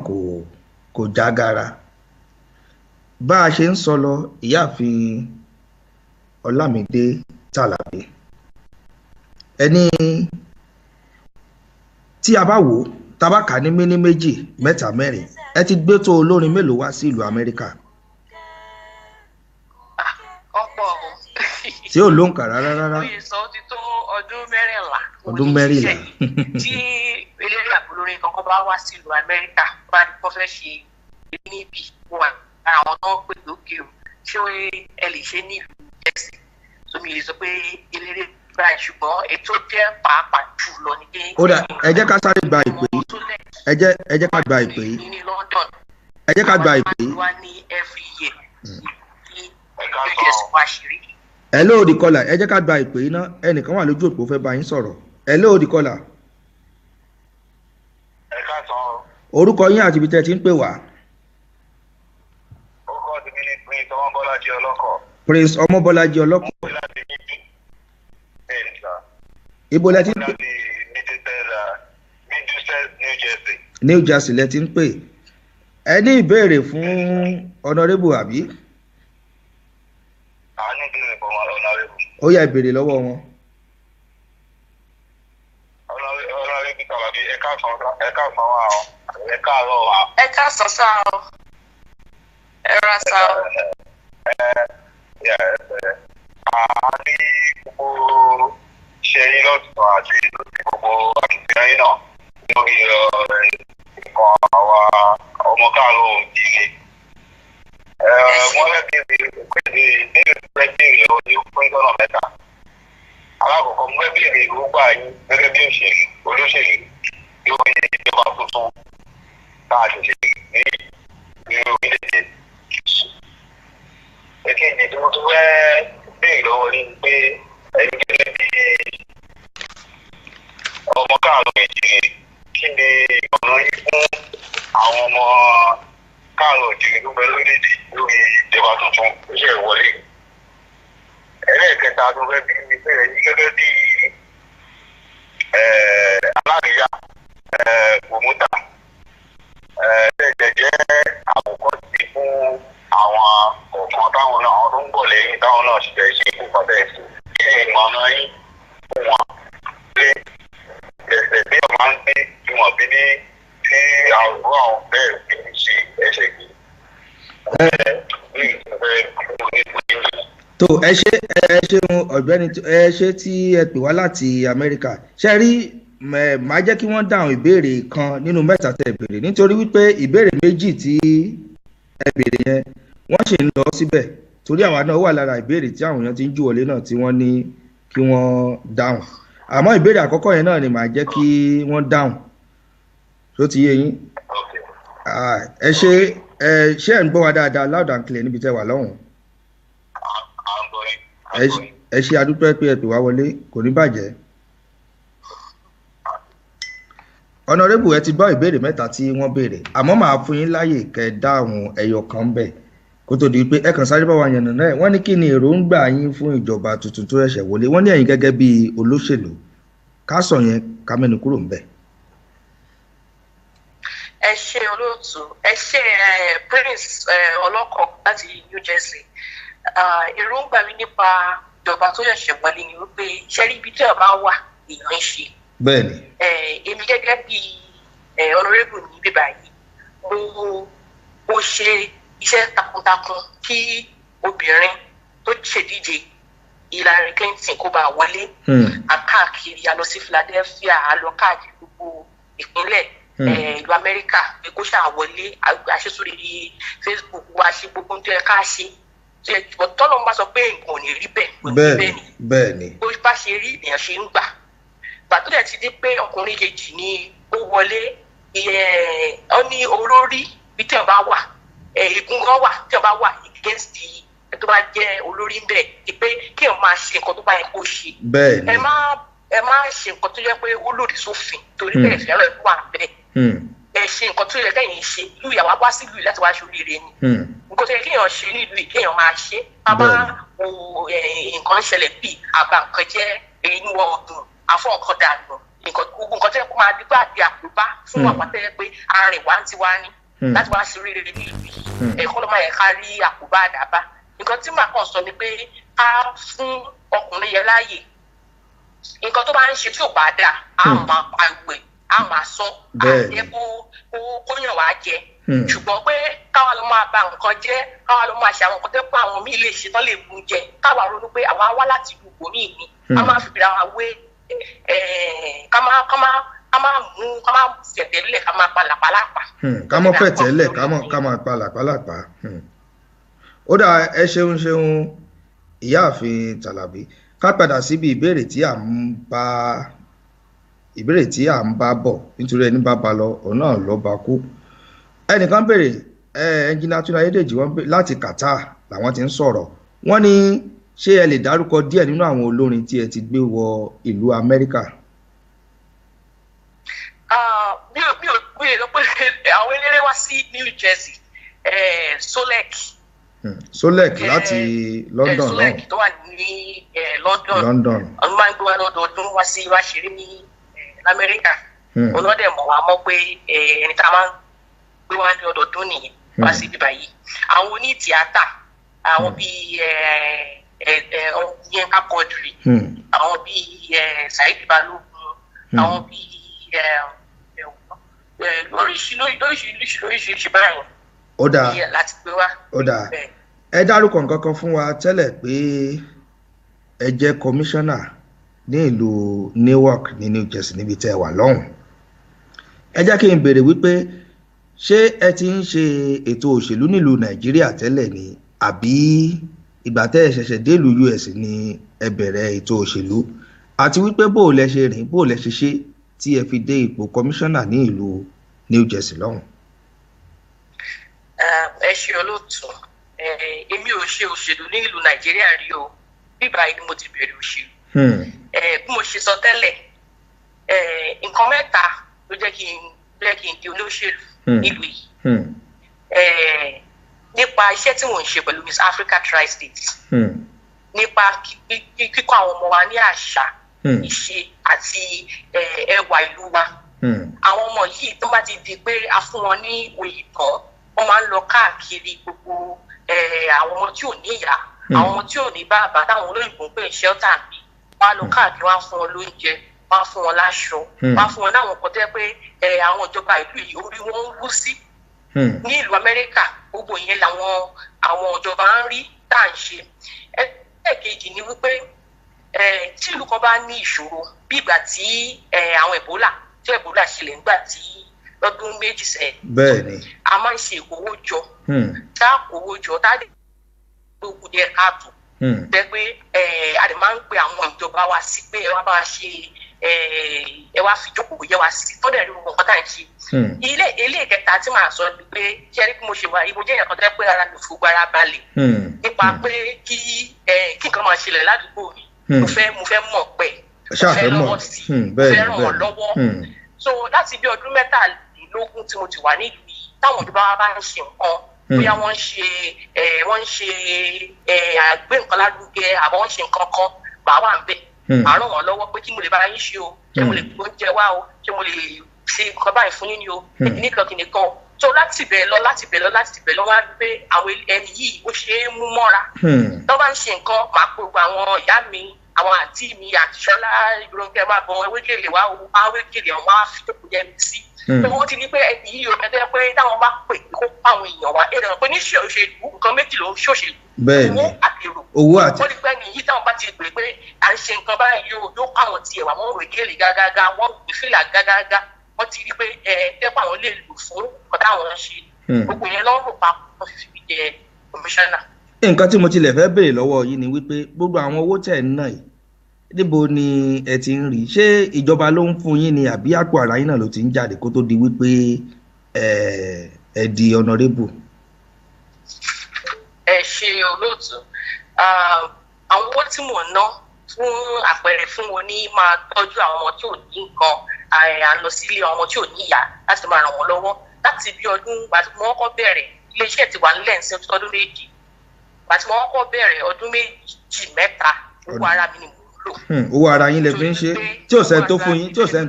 kò jágara. Bá a ṣe ń sọ lọ ìyáàfin Ọlámídé Tàlàbí ẹni tí a bá wò tá bá kà ní méní méjì mẹ́ta mẹ́rin ẹ ti gbé tó olórin mélòó wá sí ìlú Amẹ́ríkà? ọ̀pọ̀ tí ò lóǹkà rárá. oye sọ ti tó ọdún 14. tí eléré àbúlórin kankan bá wá sí ìlú Amẹ́ríkà bá ní kó fẹ́ ṣe níbi wà àwọn tó ń pè lókè o ṣé ẹ lè ṣe ní ìlú Jersey so mi lè sọ pé eléré báyìí ṣùgbọ́n ètò jẹ́ pàápàá jù lọ ní pé. ó dà ẹ jẹ́ ká sáré gba ìpè yìí ẹ jẹ́ ká gba ìpè yìí ní London ẹ jẹ́ ká gba ìpè yìí. wá ní every year ní New Jersey wá ṣeré. Hello the caller ẹ jẹ́ ká gba ìpè yìí ná ẹnìkan wà lójú òpó fẹ́ bá yín sọ̀rọ̀. Hello the caller. ẹ káàsán. orúkọ yín àti ibi tẹ́ ti ń pè wá. orúkọ ti mi ní Prince Ọmọbọ́lájí Ọlọ́kọ̀. Prince Ọmọbọ́lájí Ọlọ́kọ̀. ibo lẹ ti ń pè. New Jersey. New Jersey lẹ ti ń pè. ẹ ní ìbéèrè fún honorable àbí. a ní ìbéèrè fún honorable. ó yá ìbéèrè lọ́wọ́ wọn. honorable Tàlàbí ẹ káàsán wa o ẹ káàárọ̀ wa. ẹ káàsán sá o ẹ ra sá o. a ní gbogbo ṣe yín lọ́tún àti gbogbo akitiyan yín náà lórí nǹkan àwa ọmọ káàárọ̀ òjìlé. wọ́n lè béèrè ní fún ìtọ́nà mẹ́ta. alákọ̀ọ́kọ́ mo fẹ́ béèrè ìrúgbà yín gẹ́gẹ́ bí olóṣèlú lórí ìjọba tuntun tá a ṣẹ̀ṣẹ̀ ní orílẹ̀-èdè. èkejì tí mo tún fẹ́ béèrè lọ́wọ́ ní pé ẹni gẹ́gẹ́ bí ọmọ káàárọ̀ òjìlé kí ni ìmọ̀nà yín fún àwọn ọmọ káàárọ̀ òjìlé tó bẹ lórílẹ̀-èdè lórí ìjọba tuntun tó ṣe wọlé. ẹlẹ́ẹ̀kẹta tó fẹ́ bí mi pé ẹ̀yin gẹ́gẹ́ bí aláríyá gbòmútà ẹ̀ẹ́dẹ̀ jẹ́ àwòkọ́ṣe fún àwọn kọ̀ọ̀kan táwọn náà tó ń bọ̀ lẹ́yìn táwọn náà ṣe fẹ́ ṣe fún pàtẹ́ẹ̀sì kí ni ìmọ̀nà yín fún wọn pé ẹsẹ̀ bí wọ́n máa ń gbé tí wọ́n bí ní tí àwòrán àwọn bẹ́ẹ̀ fi ń ṣe ẹsẹ̀ gbé. tó ẹ ṣeun ọ̀gbẹ́ni ẹ ṣe tí ẹ pè wá láti Amẹ́ríkà ṣe rí màá jẹ́ kí wọ́n dáhùn ìbéèrè kan nínú mẹ́ta tẹ́ béèrè nítorí wípé ìbéèrè méjì tí ẹ béèrè yẹn wọ́n ṣì ń lọ síbẹ̀ torí àwa náà wà lára ìbéèrè tí àwọn èèyàn ti ń jù wọlé náà tí wọ́n ní kí wọ́n dáhùn àmọ́ ìbéèrè àkọ́kọ́ yẹn náà ni màá jẹ́ kí wọ́n dáhùn ṣó ti yé yín ẹ ṣe ṣé ẹ̀ ń gbọ́ wa dáadáa loud and clear níbi tẹ́ wà lọ́hùn ẹ ṣe adúpẹ́ pé ẹ pè wá wọlé kò ní bàjẹ́. ọ̀nàrẹ́bù ẹ ti gbọ́ ìbéèrè mẹ́ta tí wọ́n béèrè àmọ́ màá fún yín láàyè kẹ́ dáhùn ẹyọ kan bẹ̀ kó tó di pé ẹ kàn sáré bá wa yànnà náà wọ́n ní kí ni èròǹgbà yín fún ìjọba tuntun tó ẹ̀ṣẹ̀ wọlé wọ́n ní ẹ̀yin gẹ́gẹ́ bí olóṣèlú ká sọ yẹn ká mẹ́nu kúrò ńbẹ̀. ẹ ṣe olóòtú ẹ ṣe prince ọlọ́kọ̀ láti New Jersey èròǹgbà mi nípa ìjọba tó ṣẹ̀ṣẹ̀ wọlé ni wípé ṣẹ́rí ibi tí ọba wà èèyàn ń ṣe. bẹ́ẹ̀ni. èmi gẹ́gẹ́ bí honorable ní bíbá yìí mo ṣe iṣẹ́ takuntakun kí obìnrin tó ṣèdíje Hillary Clinton kó bá wọlé àkáàkiri a lọ sí Philadelphia a lọ káàkiri gbogbo ìpínlẹ̀ ìlú Amẹ́ríkà pé kó ṣàwọlé àṣesórí Facebook wa ṣe gbogbo tó yẹ ká ṣe tọ́lọ́ bá sọ pé nǹkan ò ní rí bẹ́ẹ̀ bẹ́ẹ̀ ni bó bá ṣe rí èèyàn ṣe ń gbà gbàtó dẹ̀ ti di pé ọkùnrin kejì ni ó wọlé ọ ní olórí bí tí wọn bá wà igun kan wà tí wọn bá wà against the tó bá jẹ́ olórí ń bẹ̀ ni pé kí wọn máa ṣe nǹkan tó bá yẹ kó ṣe ẹ má ṣe nǹkan tó yẹ pé ó lòdì sófin torí pé ẹ̀fẹ̀ rẹ̀ wà bẹ́ẹ̀ ẹ ṣe nǹkan tó yẹ kẹ́yìn ṣe ìlú ìyàwó wá sí ìlú láti wá ṣoríire ni nǹkan tó yẹ kéèyàn ṣe ní ìlú yìí kéèyàn máa ṣe a bá nǹkan ṣẹlẹ̀ bíi àbá nǹkan jẹ́ inú ọdún àfọ nǹkan dànù gbogbo nǹkan tó yẹ kó máa dígbà di àkóbá fún àwọn àtẹ́yẹ pé arìn wá ti wá ní láti wá ṣoríire ní ìlú yìí ẹ̀kọ́ ló máa yẹ ká rí àkóbá àdàbà nǹkan tí màá kàn sọ ni pé ká fún ọkùnrin yẹn láàyè nǹkan tó bá ń ṣe tí ò bá dáa á máa pariwo a máa sọ àjẹ kó yàn wá jẹ ṣùgbọ́n pé káwa ló máa ba nǹkan jẹ́ káwa ló máa ṣe àwọn nǹkan tó pé àwọn míì lè ṣe tán lè mú jẹ káwa ronú pé àwa wá láti ìlú ibòmíì ni ká máa fi bìrà wa wé ká máa fẹ̀tẹ̀lẹ̀ ká máa palàpalàpà. ká mọ́ fẹ̀tẹ̀lẹ̀ ká máa palàpalàpà. ó dà ẹ ṣeun ìyáàfin Tàlàbí ká padà síbi ìbéèrè tí à ń bá bọ̀ nítorí ẹni bá ba lọ òun náà lọ bá kú ẹnìkan béèrè ẹnjìnà Túnde Ayédèjì wọn láti Qatar làwọn ti ń sọ̀rọ̀ wọ́n ní ṣé ẹ lè dárúkọ díẹ̀ nínú àwọn olórin tí ẹ ti gbé wọ ìlú Amẹ́ríkà. mi ò lọ pé àwọn eléré wá sí New Jersey Solek láti London Solek tó wà ní London ọdún máa ń gbé wá lọ́dọọdún wá sí wá ṣeré ní Amẹ́ríkà olódẹ mọ̀ wá mọ̀ pé ẹni tá a máa ń gbé wá ní ọdọọdún nìyẹn wá sí ibà yìí àwọn oní tíátà àwọn bíi Yínká Quadri àwọn bíi Saheed Balógun àwọn bíi lóríṣiríṣi báyìí ó dáa láti gbé wá. ó dáa ẹ dárúkọ nǹkan kan fún wa tẹ́lẹ̀ pé ẹ jẹ́ kọmíṣánná ní ìlú Newark ní New Jersey níbi tẹ́ ẹ wà lọ́hùn ẹ jẹ́ kí n béèrè wípé ṣé ẹ ti ń ṣe ètò òṣèlú nílùú Nàìjíríà tẹ́lẹ̀ ni àbí ìgbà tẹ́ ẹ ṣẹ̀ṣẹ̀ délùú US ni ẹ bẹ̀rẹ̀ ètò òṣèlú àti wípé bó o lẹ ṣe rìn bó o lẹ ṣe ṣe tí ẹ fi dé ipò kọmíṣánná ní ìlú New Jersey lọ́hùn. ẹ ṣe olóòtú èmi ò ṣe òṣèlú ní ìlú Nàìjíríà rí o bíbá yìí ni mo ti bẹ̀rẹ̀ òṣèlú bí mo ṣe sọ tẹ́lẹ̀ nǹkan mẹ́ta ló jẹ́ kí n di olóṣèlú nílùú yìí nípa iṣẹ́ tí mò ń ṣe pẹ̀lú Miss Africa Tri-State nípa kíkọ́ àwọn ọmọ wa ní àṣà ìṣe àti ẹwà ìlú wa àwọn ọmọ yìí tó bá ti di pé a fún wọn ní oyè tán wọ́n máa ń lọ káàkiri gbogbo àwọn ọmọ tí ò ní ìyá àwọn ọmọ tí ò ní bàbá táwọn olóyìnbó ń pè ní shelter bí wọ́n á lọ káàkiri wọ́n á fún wọn lóúnjẹ wọ́n á fún wọn láṣọ wọ́n á fún wọn láwọn nǹkan tó yẹ pé àwọn ìjọba ìlú yìí orí wọn ń wú sí ní ìlú Amẹ́ríkà gbogbo ìyẹn làwọn ìjọba ń rí tá à ń ṣe ẹ̀ẹ́dẹ̀kejì ni wípé tí ìlú kan bá ní ìṣòro bí ìgbà tí àwọn Ebola ṣẹlẹ̀ nígbà tí lọ́dún méjì sẹ́yìn. bẹ́ẹ̀ni. a máa ń ṣe ìkówójọ. tá a kówójọ tá a lè gbógun díẹ̀ káàtó. jẹ́ pé a lè máa ń pe àwọn ìjọba wa sí pé ẹ wá bá wa ṣe ẹ wá fi jókòó yẹ wá sí tó dẹ̀ rí gbogbo nǹkan tá à ń ṣe. ilé ìkẹta tí màá sọ ni pé jẹ́rí bí mo ṣe wà ibo jẹ́ èèyàn kan tẹ́ pé ara mi fò gbára balẹ̀ nípa pé kí nǹkan máa ṣẹlẹ̀ ládùúgbò mi mo fẹ́ mọ̀ pẹ́ mo fẹ́ lọ́wọ́ sí mo fẹ́ ràn wọ́n lọ́wọ́. So láti bí ọdún mẹ́tàlélógún tí mo ti wà nílùú yìí táwọn ìjọba bá ń ṣe nǹkan bóyá wọ́n ń ṣe àgbé nǹkan lárugẹ àbọ̀ wọ́n ṣe nǹkan kan bàá wà ń bẹ̀ àrùn wọn lọ́wọ́ pé kí mo lè bá yín ṣe o ṣé mo lè gbóúnjẹ wá o ṣé mo lè ṣe nǹkan báyìí fún yín ni o kìnìkan so láti bẹ̀ lọ wá rí pé àwọn ẹni yìí ó ṣe é mú mọ́ra tó bá ń ṣe nǹkan máa gbogbo àwọn ìyá mi àwọn àǹtí mi àti Ṣọlá Ìgbòròǹkẹ́ máa bọ ewékèlè wá o awékèlè ọ̀hún á fi tókù jẹ́ mi sí tó wọ́n ti ní pé ẹni yìí o ẹ̀dẹ́ pé táwọn bá pè kó àwọn èèyàn wá ẹ̀dẹ̀ pé ní òṣèlú nǹkan méjì ló ń ṣòṣèlú owó àti wọ́n ti pẹ́ nìyí táwọn bá ti pè pé à ń ṣe nǹkan báyìí yóò káwọn tiẹ̀ wá wọ́n wékèlè gágágá wọ́n gbé fìlà gágágá wọ́n ti rí pé tẹ́pọ̀ àwọn lè lò fún nǹkan táwọn ń ṣe gbogbo yẹn lọ́rùn papọ̀ wọ́n fi jẹ kọmíṣánná. nǹkan tí mo tilẹ̀ fẹ́ béèrè lọ́wọ́ yìí ni wípé gbogbo àwọn owó tẹ̀ ń ná yìí níbo ni ẹ ti ń rí ṣé ìjọba ló ń fún yín ni àbí àpò ara yín náà ló ti ń jáde kó tó di wípé ẹ di honorable. ẹ ṣe olóòtú àwọn owó tí mò ń ná fún àpẹẹrẹ fún wọn ní máa tọ́jú àwọn ọmọ tí ò ní nǹkan à ń lọ sílé àwọn ọmọ tí ò ní ìyá láti máa ràn wọ́n lọ́wọ́ láti bí ọdún àti mo kọ́kọ́ bẹ̀rẹ̀ iléeṣẹ́ ti wà nílẹ̀ ní ọdún méjì àti mo kọ́kọ́ bẹ̀rẹ̀ ọdún méjì mẹ́ta owó ara mi ni mò ń lò. owó ara yín lè fi ń ṣe tí ò sẹ́ni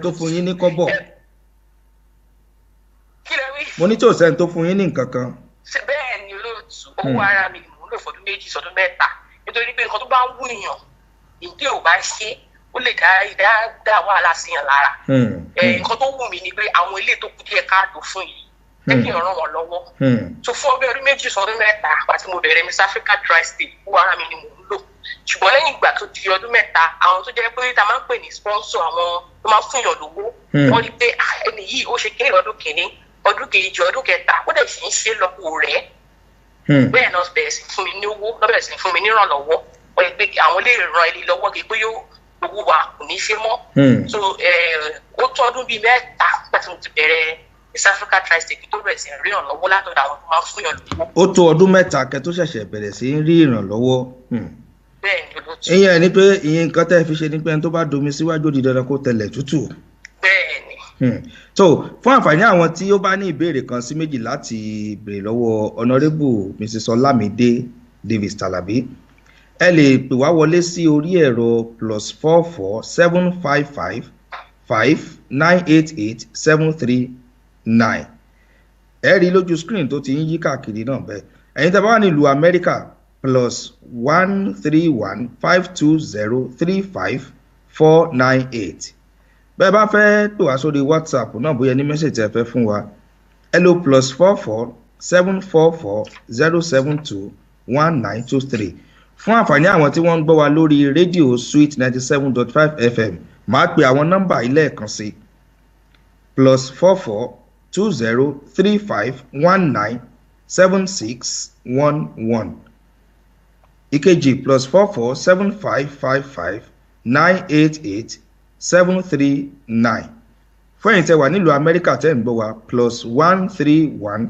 tó fún yín ní kọ́bọ̀. kí lẹ wí. mo ní tí ò sẹ́ni tó fún yín ní nǹkan kan. bẹ́ẹ̀ ni olóòtú owó ara mi ni mò ń lò fọdún méjì sọdún mẹ́ta nítorí pé nǹkan tó bá ń wú èèyàn ìdí ò bá ṣe ó lè dá wàhálà sí yàn lára. nǹkan tó wù mí ni pé àwọn ilé tó kù díẹ̀ káàdó fún yìí jẹ́ kí n ràn wọ́n lọ́wọ́. tó fún ọbẹ̀ ọdún méjì sọdún mẹ́ta àti mo bẹ̀rẹ̀ Miss Africa Tri-State owó ara mi ni mò ń lò ṣùgbọ́n lẹ́yìn ìgbà tó di ọdún mẹ́ta àwọn tó jẹ́ pé ta máa ń pè ní sponsor àwọn tó máa ń fún yàn lówó wọ́n rí pé ẹni yìí ó ṣe kíní ọdún kìíní ọdún kejì ọdún kẹta ó dẹ̀ sì ń ṣe lọ́pọ̀ rẹ̀ bẹ́ẹ̀ náà bẹ̀rẹ̀ sí fún mi ní owó lọ́bẹ̀rẹ̀ sí fún mi ní ìrànlọ́wọ́ wọ́n rí pé àwọn lè ran ilé lọ́wọ́ kí pé yóò owó wa kò ní ṣe mọ́ so ó tó ọdún bíi mẹ́ta nígbà tí mo ti bẹ̀rẹ̀ Miss Africa Tri-State tó bẹ̀rẹ̀ sí rí ìrànlọ́wọ́ látọ̀dọ̀ àwọn tó máa ń fún yàn lówó. ó tó ọdún mẹ́ta kẹ́ tó ṣẹ̀ṣẹ̀ bẹ̀rẹ̀ sí rí ìrànlọ́wọ́. bẹ́ẹ̀ni olóòtú. ìyẹn ni pé ìyẹn nǹkan tẹ́ ẹ fi ṣe ni pé ẹni tó bá domi síwájú di dandan kó tẹlẹ̀ tútù. bẹ́ẹ̀ni. so fún àǹfààní àwọn tí ó bá ní ìbéèrè kan sí méjì láti béèrè lọ́wọ́ honourable Mrs. Olamide Davis Talabi ẹ lè pè wá wọlé sí orí ẹ̀rọ +44 755 5 988 739 ẹ rí lójú screen tó ti ń yí káàkiri náà bẹ́ẹ̀ ẹ̀yin tẹ́ bá wà nílùú Amẹ́ríkà +131 520 35 498 bẹ́ẹ̀ bá fẹ́ pè wá sórí WhatsApp náà bóyá ní mẹ́sẹ̀jì tẹ́ fẹ́ fún wa ẹ lò +44 744 072 1923 fún àǹfààní àwọn tí wọ́n ń gbọ́ wa lórí rédíò Sweet 97.5 FM máa pe àwọn nọ́mbà ilé ẹ̀kan sí +44 20 35 19 7611 ìkejì +44 7555 988 739 fún ẹ̀yin tẹ́ wà nílùú Amẹ́ríkà tẹ́ ń gbọ́ wa +131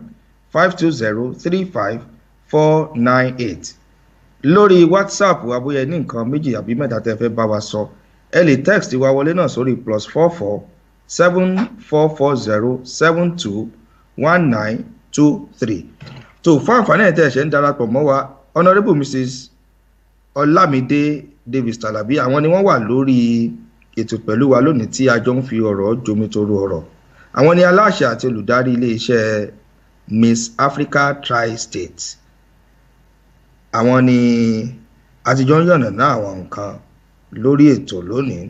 520 35 498 lórí WhatsApp wa bóyá ní nǹkan méjì àbí mẹ́ta tẹ́ fẹ́ bá wa sọ ẹ lè text wa wọlé náà sórí +44 7440 72 1923 tó fún àǹfààní ẹ̀ tẹ́ ẹ̀ ṣe ń darapọ̀ mọ́ wa honourable Mrs. Olamide Davis Talabi àwọn ni wọ́n wà lórí ètò pẹ̀lú wa lónìí tí a jọ ń fi ọ̀rọ̀ jomitoro ọ̀rọ̀ àwọn ni aláṣẹ àti olùdarí iléeṣẹ́ Miss Africa Tri-State àwọn ni àtijọ́ ń yànnàná àwọn nǹkan lórí ètò lónìí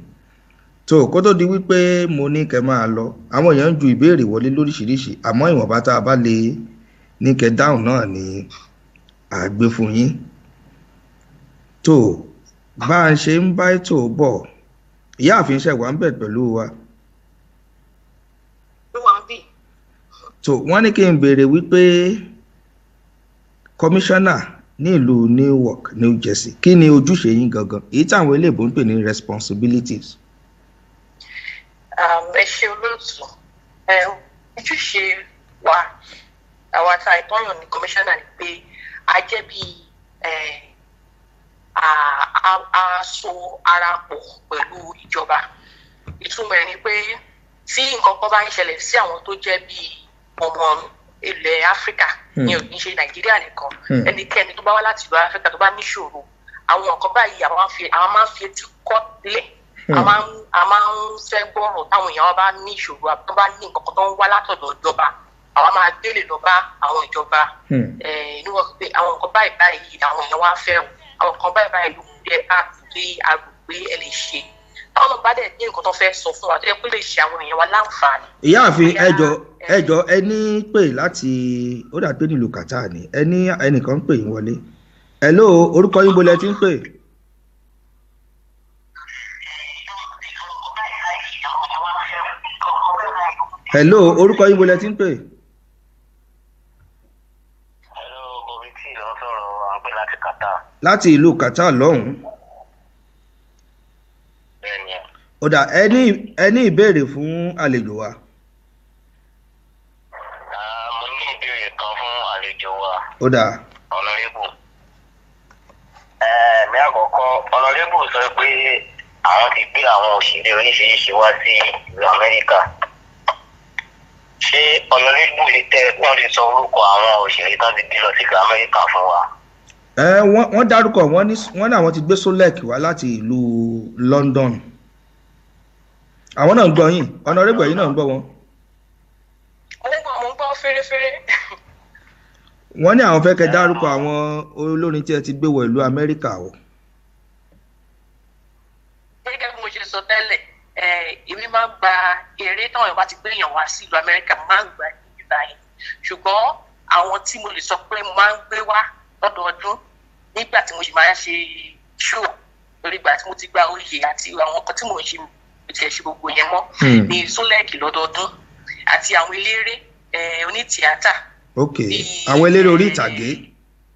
tó kó tó di wípé mo ní kẹ́ máa lọ àwọn èèyàn ń ju ìbéèrè wọlé lóríṣiríṣi àmọ́ ìwọ̀nba tá a bá lè ní kẹ́ dáhùn náà ni àgbé fún yín tó bá a ṣe ń bá ètò bọ̀ ìyáàfin ṣẹ̀wá ń bẹ̀ pẹ̀lú wa tó wọ́n ní kí n béèrè wípé kọmíṣánná ní ìlú Newark, New Jersey kí ni ojúṣe yín gangan èyí táwọn eléèbó ń pè ní responsibilities. ẹ ṣe olóòtú ojúṣe wa àwọn àti àìtọ́yàn ní kọmíṣánná ni pé a jẹ́ bí a so ara pọ̀ pẹ̀lú ìjọba ìtumọ̀ ẹ̀ ni pé tí nǹkan kan bá ń ṣẹlẹ̀ sí àwọn tó jẹ́ bí ọmọ ilẹ̀ áfíríkà ní òní ṣe nàìjíríà nìkan ẹnikẹ́ni tó bá wá láti ìlú áfíríkà tó bá níṣòro àwọn nǹkan báyìí àwọn máa ń fi etí kọ́ lẹ̀ a máa ń fẹ́ gbọ́rọ̀ táwọn èèyàn bá ní ìṣòro àbí tó bá ní nǹkan kan tó ń wá látọ̀dọ̀ ìjọba àwọn máa gbélé lọ bá àwọn ìjọba inú wọn pé àwọn nǹkan báyìí àwọn èèyàn wá fẹ́ àwọn nǹkan báyìí ló ń jẹ àti àgbègbè ẹ lè ṣe táwọn ọba dẹ̀ ní nǹkan tó fẹ́ sọ fún wa tó yẹ pé lè ṣe àwọn èèyàn wa láǹfààní. ìyáàfin ẹjọ ẹni pè láti ó dà pé nílùú Qatar ni ẹnìkan ń pè yín wọlé hello orúkọ yín bolẹ ti ń pè. hello orúkọ yín bolẹ ti ń pè. hello bobi tí lọ sọ̀rọ̀ àgbẹ̀ láti Qatar. láti ìlú Qatar lọ́hùn-ún. bẹ́ẹ̀ni. ó dà ẹni ìbéèrè fún àlejò wa. mo ní ìbéèrè kan fún àlejò wa. ó dà. ọ̀nàrẹ́bù. ní àkọ́kọ́ ọ̀nàrẹ́bù sọ pé àwọn ti gbé àwọn òṣèré oríṣiríṣi wá sí ìlú Amẹ́ríkà. ṣé ọ̀nàrẹ́bù lè wọ́n lè sọ orúkọ àwọn òṣèré tó ti gbé lọ sí ìlú Amẹ́ríkà fún wa? wọ́n dárúkọ wọ́n ní àwọn ti gbé Solek wá láti ìlú London. àwọn náà ń gbọ́ yín ọ̀nàrẹ́bù yìí náà ń gbọ́ wọn. mo ń gbọ́ fẹ́rẹ́fẹ́rẹ́. wọ́n ní àwọn fẹ́ kẹ́ dárúkọ àwọn olórin tí ẹ ti gbé wọ ìlú Amẹ́ríkà o. gẹ́gẹ́ bí mo ṣe sọ tẹ́lẹ̀ èmi máa ń gba eré táwọn èèyàn bá ti gbé èèyàn wá sí ìlú Amẹ́ríkà máa ń gba ìgbà yìí ṣùgbọ́n àwọn tí mo lè sọ pé mo máa ń gbé wá lọ́dọọdún nígbà tí mo ṣe máa ń ṣe ṣó lórí ìgbà tí mo ti gba oyè àti àwọn nǹkan tí mo ń ṣe ìṣẹ̀ ṣe gbogbo yẹn mọ́ ní Solek lọ́dọọdún àti àwọn eléré onítìátà. ok àwọn eléré orí ìtàgé.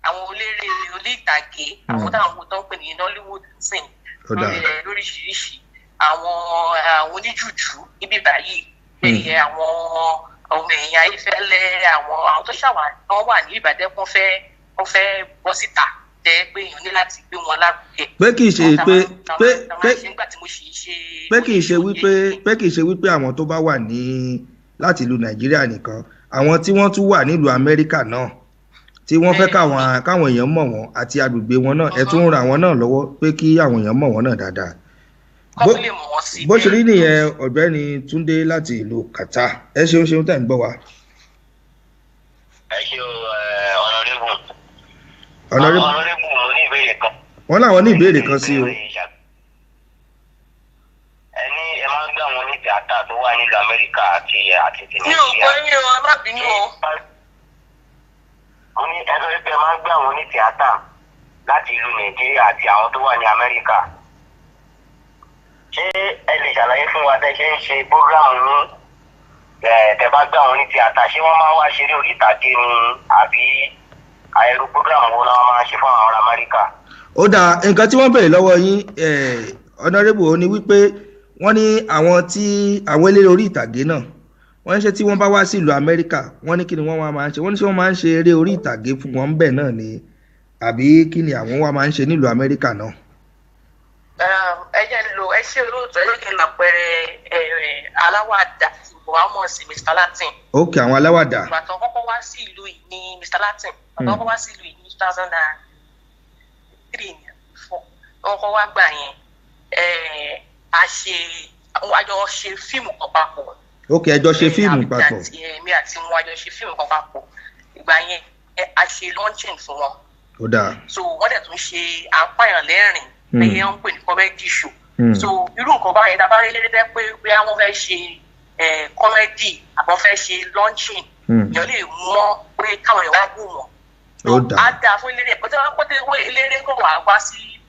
àwọn eléré orí ìtàgé àwọn táwọn tó ń pè ní Nollywood sing lóríṣiríṣi àwọn oníjùjú níbí báyìí ẹ̀yẹ àwọn ọmọ ẹ̀yìn Ayéfẹ́lẹ́ àwọn tó ṣàwọn wà ní Ìbàdàn wọ́n fẹ́ bọ́ síta jẹ́ pé èèyàn ní láti gbé wọn lárugẹ. pé kì í ṣe wípé àwọn tó bá wà ní láti ìlú Nàìjíríà nìkan àwọn tí wọ́n tún wà nílùú Amẹ́ríkà náà tí wọ́n fẹ́ káwọn èèyàn mọ̀ wọ́n àti agbègbè wọn náà ẹ tún ń ra àwọn náà lọ́wọ́ pé kí àwọn èèyàn mọ̀ wọ́n náà dáadáa. bó ṣe rí nìyẹn ọ̀gbẹ́ni Túndé láti ìlú Qatar ẹ ṣeun tẹ̀ ń gbọ́ wa. ẹ ṣe ọ̀nàrẹ́bù mo ní ìbéèrè kan. wọ́n láwọn ní ìbéèrè kan sí o. ẹni ẹ máa ń gbé àwọn onítíátà tó wà nílùú Amẹ́ríkà àti ti Nàìjíríà. mi ò gbọ́ yín o alábìínú o. mo ní ẹjọ́ pé ẹ máa ń gbé àwọn onítíátà láti ìlú Nàìjíríà àti àwọn tó wà ní Amẹ́ríkà. ṣé ẹ lè ṣàlàyé fún wa tẹ́ ṣe ń ṣe prógráàmù ní tẹ́ bá gbé àwọn onítíátà ṣé wọ́n máa ń wá ṣeré orí ìtàgé ni àbí àyẹ̀rù prógráàmù wo làwọn máa ń ṣe fún àwọn ará Amẹ́ríkà? ó dáa nǹkan tí wọ́n béèrè lọ́wọ́ yín ọ̀nàrẹ́bù ó ní wípé wọ́n ní àwọn eléré orí ìtàgé náà wọ́n ní ṣe tí wọ́n bá wá sí ìlú Amẹ́ríkà wọ́n ní kí ni wọ́n máa ń ṣe wọ́n ní ṣé wọ́n máa ń ṣe eré orí ìtàgé fún wọn bẹ́ẹ̀ náà ni àbí kí ni àwọn wá máa ń ṣe nílùú Amẹ́ríkà náà. ẹ jẹ́ lo ẹ ṣe olóòtú ẹ lókè lápẹẹrẹ aláwàdà Muhammad sí Mr. Latin. ok àwọn aláwàdà. ìbátan kọ́kọ́ wá sí ìlú yìí ní Mr. Latin ìbátan kọ́kọ́ wá sí ìlú yìí ní 2003 ní ọkọ̀ wá gbà yẹn àjọ ṣe fíìmù kan papọ̀. ok ẹjọ́ ṣe fíìmù papọ̀. èmi àti wọn àjọ ṣe fíìmù kan papọ̀ ìgbà yẹn a ṣe launching fún wọn. ó dáa. so wọ́n dẹ̀ tún ṣe àpáyàn lẹ́rìn ẹ̀yẹ ń pè ní comedy show. so irú nǹkan báyẹn tá a bá rí lédè pé bóyá wọ́n fẹ́ ṣe comedy àbọ̀ fẹ́ ṣe launching èèyàn lè mọ̀ pé káwọn èèyàn wá bù wọ́n. ó dáa. á dáa fún eléré pé tí wọ́n eléré kò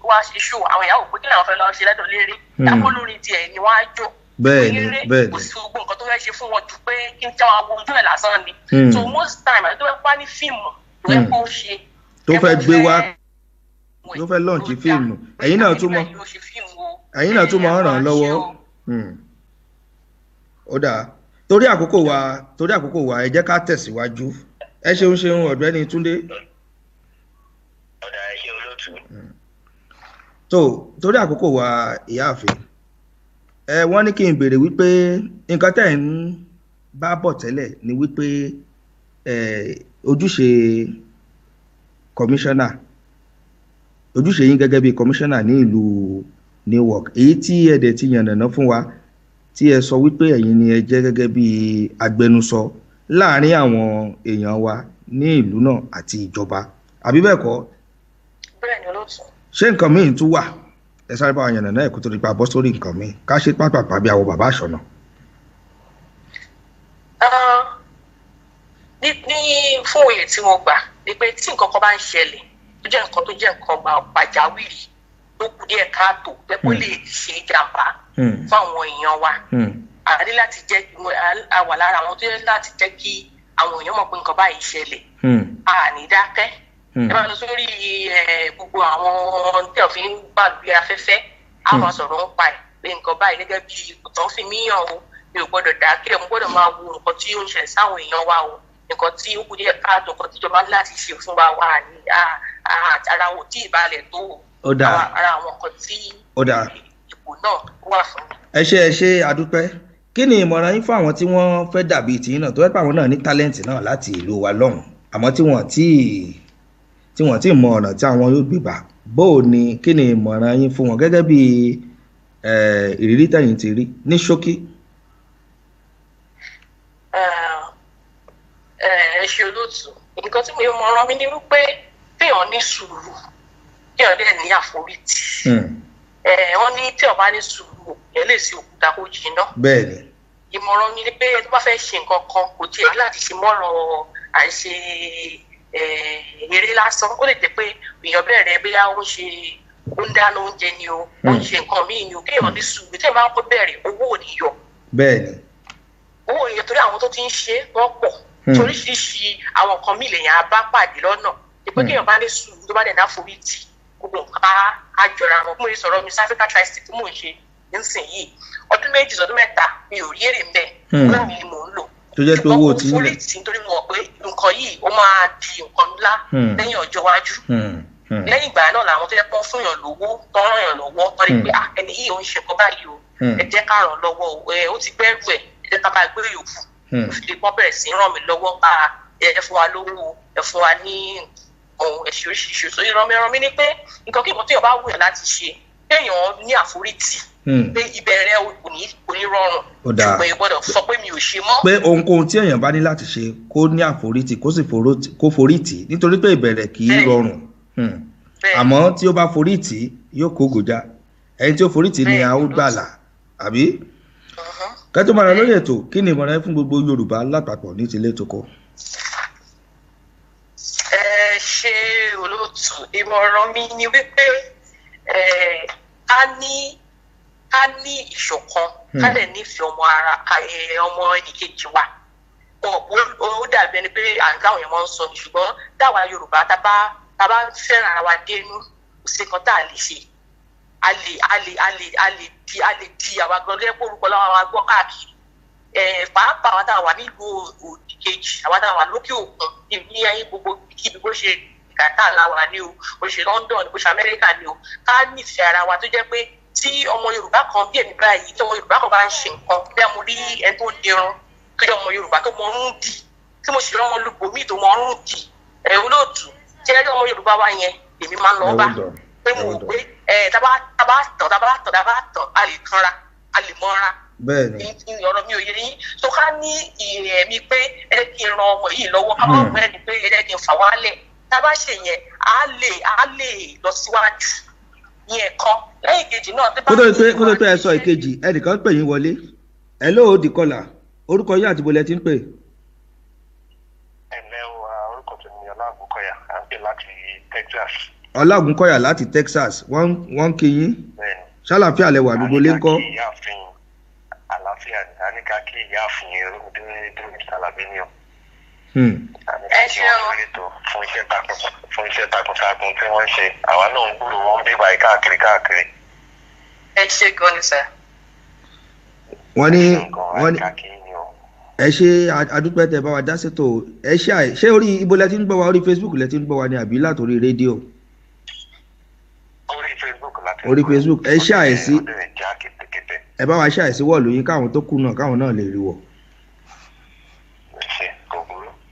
wá ṣe show àwọn ìyàwó pé kí làwọn fẹ́ lọ ṣe lẹ́dọ̀ léré dápò lórí tiẹ̀ ni wọ́n á jó. bẹ́ẹ̀ni kò sí gbogbo nǹkan tó fẹ́ ṣe fún wọn ju pé kí n jẹ́ wọn wo ojú ẹ̀ lásán ni. so most time àti tó fẹ́ pa ní fíìmù tó fẹ́ kó ṣe. tó fẹ́ gbé wá tó fẹ́ lọ́ọ̀nì fíìmù ẹ̀yin náà tún mọ̀ ràn án lọ́wọ́. ó dáa torí àkókò wa ẹ jẹ́ ká tẹ̀síwájú ẹ ṣeun ọ̀gbẹ́ni Túndé. ọ̀dà ẹ ṣe olóòtú. tó torí àkókò wa ìyáàfin wọ́n ní kí n béèrè wípé nǹkan tẹ̀ ń bá bọ̀ tẹ́lẹ̀ ni wípé ojúṣe kọmíṣánná ojúṣe yín gẹ́gẹ́ bí kọmíṣánná ní ìlú Newark èyí tí ẹ̀dẹ̀ ti yànnàná fún wa tí ẹ sọ wípé ẹ̀yin ni ẹ jẹ́ gẹ́gẹ́ bí agbẹnusọ láàrin àwọn èèyàn wa ní ìlú náà àti ìjọba àbí bẹ́ẹ̀ kọ́? bẹ́ẹ̀ ni olóòtú. ṣé nǹkan míì tún wà ẹ sáré bá wa yànnàná ẹ̀kú tó nípa bọ́ sórí nǹkan míì ká ṣe pápápá bí àwọn bàbá àṣọ náà. ní fún òye tí mo gbà ni pé tí nǹkan kan bá ń ṣẹlẹ̀ tó jẹ́ nǹkan pàjáwìrì tó kù díẹ̀ káàtó pé kó lè ṣe ìjàmbá fún àwọn èèyàn wa a ní láti jẹ́ àwà lára àwọn tó yẹ láti jẹ́ kí àwọn èèyàn mọ̀ pé nǹkan báyìí ṣẹlẹ̀ a ní dákẹ́ ẹ máa lọ sórí gbogbo àwọn tí wọ́n fi ń gbàgbé afẹ́fẹ́ a máa sọ̀rọ̀ ń pa ẹ̀ pé nǹkan báyìí gẹ́gẹ́ bí ìtàn fi mí hàn o mi ò gbọ́dọ̀ dákẹ́ mo gbọ́dọ̀ máa wo nǹkan tí ó ń ṣẹlẹ̀ sáwọn èèyàn wa o nǹkan tí ó kù díẹ̀ káàtó nǹkan tíjọba láti ṣe fún wa wà ní ara wò tí ìbalẹ̀ tó ara àwọn nǹkan tí ipò náà wà fún. ẹ ṣe àdúpẹ́ kí ni ìmọ̀ràn yín fún àwọn tí wọ́n fẹ́ dàbí tìyín náà tó fẹ́ pé àwọn náà ní tálẹ́ǹtì náà láti ìlú wa lọ́hùn àmọ́ tí wọ́n tí mọ ọ̀nà tí àwọn yóò gbìgbà bó o ní kí ni ìmọ̀ràn yín fún wọn gẹ́gẹ́ bí ìrírí tẹ̀yìn ti rí ní ṣókí. ẹ ṣe olóòtú nǹkan tí mo mọ ọ̀rọ̀ mi ni wípé téèyàn ní sùúrù téèyàn dẹ̀ ní àforítì wọ́n ní tí ọba ní sùúrù ẹ̀ lè ṣe òkúta kó jìnnà. bẹ́ẹ̀ni. ìmọ̀ràn mi ni pé ẹni tó bá fẹ́ ṣe nǹkan kan kò tiẹ̀ láti ṣe mọ́rọ̀ àìṣe eré lásán ó lè jẹ́ pé èèyàn bẹ̀rẹ̀ bí ó ń dáná oúnjẹ ni o ó ń ṣe nǹkan míì ni o kéèyàn ní sùúrù tí ẹ máa ń kó bẹ̀rẹ̀ owó ò ní yọ. bẹ́ẹ̀ni. owó ò ní yọ torí àwọn tó ti ń ṣe wọ́n pọ̀ toríṣiríṣi àwọn nǹkan míì lèèyàn á bá pàdé lọ́nà ìpé kéèyàn bá ní sùúrù tó bá dẹ̀ dá forí tì gbogbo nǹkan á jọra wọn mo lè sọ̀rọ̀ Miss Africa Tri-State tí mò ń ṣe nísìnyìí ọdún 2 ọdún 3 mi ò rí èrè ń bẹ̀ owó mi ni mò ń lò tó jẹ́ pé owó tí forí tì nítorí mo mọ̀ pé nǹkan yìí ó máa di nǹkan ńlá lẹ́yìn ọjọ́ iwájú lẹ́yìn ìgbà náà làwọn tó yẹ kó fún yàn lówó tó ràn yàn lọ́wọ́ tó rí pé ẹni yìí ò ń ṣe nǹkan báyìí o ẹ jẹ́ ká ràn lọ́wọ́ o ó ti gbẹ́rù ẹ̀ ẹ jẹ́ ká bá gbé yòókù òfìdí pọ́n bẹ̀rẹ̀ sí ràn mí lọ́wọ́ bá ẹ fún wa lówó ẹ fún wa ní ohun ẹ̀ṣẹ̀ oríṣiríṣi so ìrànmí ni pé nǹkan kí nǹkan tí yàn bá wù yàn láti ṣe kéèyàn ní àforítì pé ìbẹ̀rẹ̀ kò ní rọrùn ṣùgbọ́n ẹ gbọ́dọ̀ sọ pé mi ò ṣe mọ́. pé ohunkóhun tí èèyàn bá ní láti ṣe kó ní àforítì kó forítì nítorí pé ìbẹ̀rẹ̀ kì í rọrùn àmọ́ tí ó bá forítì yóò kó gòjà ẹni tí ó forítì ni a ó gbàlà àbí. kẹ́tọ́ máa ràn lórí ètò kí ni ìmọ̀ràn fún gbogbo Yorùbá lápapọ̀ ní tilé tó kọ. ẹ ṣe olóòtú ìmọ̀ràn mi ni wípé ká ní ìṣọ̀kan ká lè nífẹ̀ẹ́ ọmọ ẹnìkejì wa ó dàbí ẹni pé àǹkà àwọn èèyàn máa ń sọ ní ṣùgbọ́n dáwà Yorùbá tá bá fẹ́ràn ara wa dénú kò sí kan tá a lè ṣe a lè di àwa gan gẹ́gẹ́ bó orúkọ láwọn àwọn agbọ́ káàkiri pàápàá àwọn táwa wà nílùú òdì kejì àwọn táwa wà lókè òkun ní ayé gbogbo kíbi bó ṣe Qatar láwa ni o bó ṣe London bó ṣe Amẹ́ríkà ni o ká nífẹ̀ẹ́ ara wa tó jẹ́ pé tí ọmọ Yorùbá kan bí èmi báyìí tí ọmọ Yorùbá kan bá ń ṣe nǹkan bí a mo rí ẹni tó dirun tó jẹ́ ọmọ Yorùbá tó mọ ọrùn dì tí mo ṣe ọmọ olùgbò míì tó mọ ọrùn dì olóòtú tí ẹni ọmọ Yorùbá wa yẹn èmi máa ń lọ bá pé mo wò pé tábà tàn a lè kanra a lè mọ́ra ọ̀rọ̀ mi ò yé yín tó ká ní ìrẹ̀mí pé ẹ kí n ran ọmọ yìí lọ́wọ́ ká má bẹ́ẹ̀ ni pé ẹ kí n fà wálẹ̀ tábà ṣe yẹn á lè lọ síwájú yẹn kan lẹ́yìn kejì náà. kó tó pé ẹ sọ ìkejì ẹnìkan pè yín wọlé hello the caller orúkọ yín àti bolẹ ti ń pè. ẹ̀lẹ́ o orúkọ tó ní Ọlágúnkọ̀yà à ń pè láti Texas. Ọlágúnkọ̀yà láti Texas wọ́n kí yín ṣàlàfíà lẹ́wà gbogbo lé ń kọ́. àlàáfíà ni a ní ká kí ìyáàfin Rómídé Sàlàbíníọ̀. ẹ ṣeun fún iṣẹ́ takuntakun tí wọ́n ń ṣe àwa náà ń gbúrò wọn bí báyìí káàkiri. ẹ ṣe gan ni sir. wọ́n ní ẹ ṣe adúpẹ́ tẹ bá wa dá sétò ẹ ṣe orí ibo lẹ ti ń gbọ́ wa orí Facebook lẹ ti ń gbọ́ wa ní àbí látòrí rédíò. orí Facebook ẹ ṣe àìsí ẹ bá wa ṣe àìsí wọ́ọ̀lù yín káwọn tó kù náà káwọn náà lè rí wọ̀.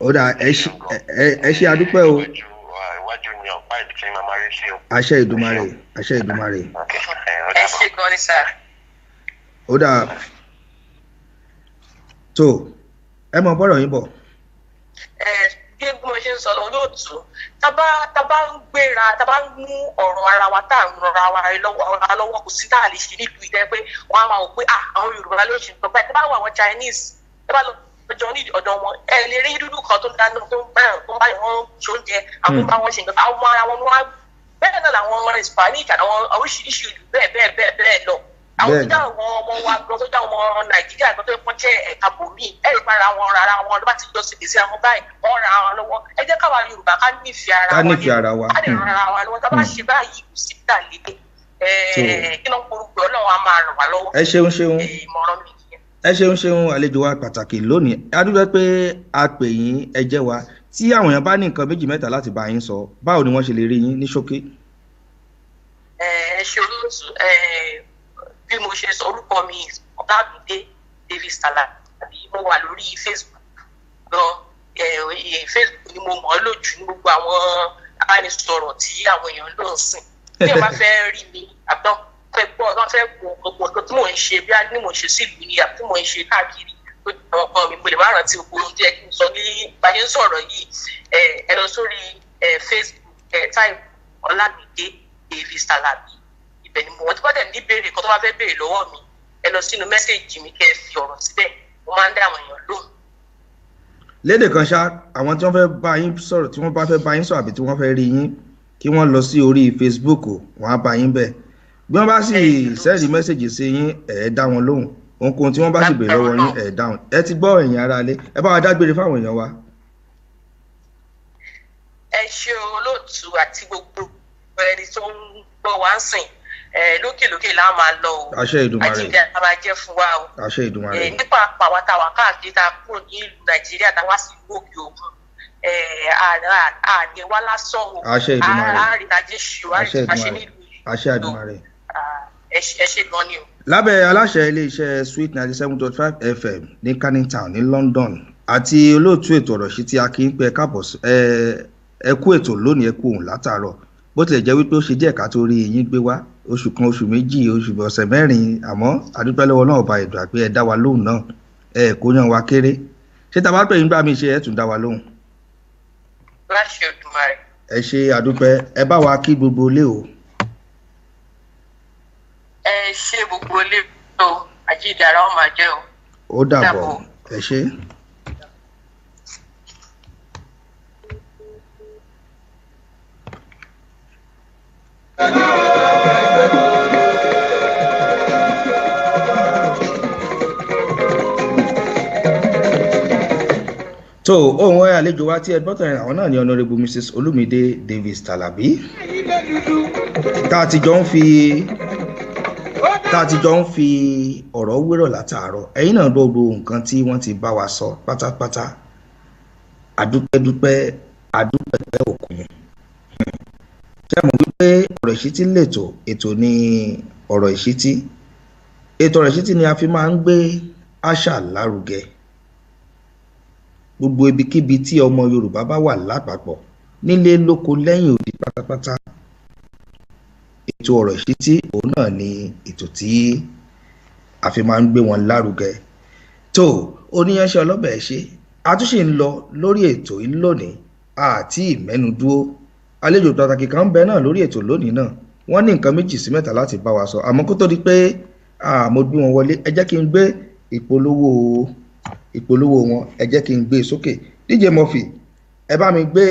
ó dà ẹ ṣe adúpẹ́ o. àṣẹ Ìdùmarè àṣẹ Ìdùmarè. ẹ ṣe gan ni sá. ó dà tó ẹ mọ bọ́rọ̀ yín bọ̀. bí mo ṣe ń sọ lọ lóòtú tábà ń gbéra tábà ń mú ọ̀rọ̀ ara wa tá à ń rọra wa lọ́wọ́ kò sí tá a lè ṣe nílùú ìdẹ́ pé wọ́n á máa wò pé àwọn Yorùbá ló ṣe nǹkan báyìí tábà wọ àwọn Chinese tábà lọ ọjọ́ ní ọ̀dọ̀ wọn ẹ lè rí dúdú kan tó ń dáná tó ń báyìí wọ́n ṣoúnjẹ àwọn bá wọn ṣe nǹkan àwọn ara wọn wá bẹ́ẹ̀ náà làwọn ọmọ Hispanic àwọn oríṣiríṣi ìlú bẹ́ẹ̀ lọ àwọn tó dá àwọn ọmọ wa gan tó dá ọmọ Nàìjíríà gan tó pọ́n jẹ́ ẹ̀ka bòmí ẹ̀rí para wọn rárá wọn ló bá ti lọ síbi sí àwọn báyìí wọ́n ra wọn lọ́wọ́ ẹ jẹ́ káwa Yorùbá ká nífẹ̀ẹ́ ara wa ká lè ran ara wa lọ́wọ́ tá bá ṣe báyìí kò sí dà lédè kí ló ń porúkọ Ọlọ́run á máa ràn wá lọ́wọ́. ẹ ṣeun ìmọ̀ràn mi nìyẹn. ẹ ṣeun àlejò wa pàtàkì lónìí adúgbò pé a pè yín ẹ jẹ́ wa tí àwọn èèyàn bá ní nǹkan méjì mẹ́ta láti bá yín sọ báwo ni wọ́n ṣe lè rí yín ní ṣókí. ẹ ṣe olóòtú bí mo ṣe sọ orúkọ mi Ọlámídé Davis Talabi mo wà lórí Facebook gan Facebook ni mo mọ̀ ọ́ lójú ní gbogbo àwọn abánisọ̀rọ̀ tí àwọn èèyàn ló ń sìn tí wọ́n bá fẹ́ rí mi àbọ̀ fẹ́ gbọ́ wọ́n fẹ́ gbọ́ gbogbo nǹkan tí mò ń ṣe bí ní mò ń ṣe sílùú ni àbí tí mò ń ṣe káàkiri àwọn ọkọ mi mo lè má rántí gbogbo ohun tí ẹ kí n sọ ní báyé ń sọ̀rọ̀ yìí ẹ lọ sórí Facebook type Ọlámídé Davis Talabi ibẹ̀ ni mo wọ́n tí wọ́n dẹ̀ ní béèrè kan tó bá fẹ́ béèrè lọ́wọ́ mi ẹ lọ sínú mẹ́sẹ̀gì mi kẹ́ ẹ fi ọ̀rọ̀ síbẹ̀ mo máa ń dá àwọn èèyàn lóhùn. lédè kan ṣá àwọn tí wọ́n fẹ́ bá yín sọ̀rọ̀ tí wọ́n bá fẹ́ bá yín sọ̀rọ̀ àbí tí wọ́n fẹ́ rí yín kí wọ́n lọ sí orí Facebook wọ́n á bá yín bẹ̀ bí wọ́n bá sì sẹ́ẹ̀dì mẹ́sẹ̀gì sí yín ẹ̀ dá wọn lóhùn ohunkóhun tí wọ́n bá sì béèrè lọ́wọ́ yín ẹ̀ dáhùn ẹ ti gbọ́ ẹ̀yin ará ilé ẹ bá wa dágbére fáwọn èèyàn wa. ẹ ṣe olóòtú àti gbogbo ẹni tó ń gbọ́ wá ń sìn lókèlókè la máa lọ o àṣẹ Ìdùmarè àjíǹde a máa jẹ́ fún wa o àṣẹ Ìdùmarè nípa àpàwátàwà káàkiri tá a kúrò ní ìlú Nàìjíríà tá a wá sí ìlú òkè òkun àní wá lásán o àṣẹ Ìdùmarè àrídájé ṣù àrídájé nílùú àṣẹ Ìdùmarè ẹ ṣe gan ni o. lábẹ́ aláṣẹ iléeṣẹ́ Sweet 97.5 FM ní Canning Town ní London àti olóòtú ètò ọ̀rọ̀ sí ti akínpẹ́ káàbọ̀ ẹ kú ètò lónìí ẹ kú òun látàárọ̀ bó tilẹ̀ jẹ́ wípé ó ṣe díẹ̀ ká tó rí yín gbé wá oṣù kan oṣù méjì oṣù ọ̀sẹ̀ mẹ́rin àmọ́ àdúpẹ́ lọ́wọ́ náà ọba ẹ̀dùn àgbẹ̀ ẹ dá wa lóhùn náà ẹ kò yàn wá kéré ṣé tá a bá pè yín gbà mí ṣe ẹ tún dá wa lóhùn. láṣẹ Olódùmarè. ẹ ṣe àdúpẹ́ ẹ bá wa kí gbogbo ilé o. ẹ ṣe gbogbo ilé o àjíǹde ó máa jẹ́ o. ó dàbọ̀ ẹ ṣe. tó ohun àlejò wa tí ẹ gbọ́tọ̀ yẹn àwọn náà ni Honourable Mrs. Olúmídé Davis Talabi tá a ti jọ ń fi ọ̀rọ̀ wérọ̀ látàárọ̀ ẹ̀yin náà gbogbo nǹkan tí wọ́n ti bá wa sọ pátápátá adúpẹ́dúpẹ́ adúpẹ́pẹ́ òkun ṣé mo wípé ọ̀rọ̀ ìṣítí lètò ètò ní ọ̀rọ̀ ìṣítí ètò ọ̀rọ̀ ìṣítí ni a fi máa ń gbé àṣà lárugẹ gbogbo ibikíbi tí ọmọ Yorùbá bá wà lápapọ̀ nílé lóko lẹ́yìn odi pátápátá ètò ọ̀rọ̀ ìṣítí òun náà ni ètò tí a fi máa ń gbé wọn lárugẹ tó oníyanṣẹ́ ọlọ́bẹ̀ ṣe àtúnṣe ń lọ lórí ètò yìí lónìí àti ìmẹ́nudúró àlejò pàtàkì kan ń bẹ náà lórí ètò lónìí náà wọ́n ní nǹkan méjì sí mẹ́ta láti bá wa sọ àmọ́ kó tó di pé mo gbé wọn wọlé ẹ jẹ́ kí n gbé ìpolówó wọn ẹ jẹ́ kí n gbé sókè DJ Murphy ẹ bá mi gbé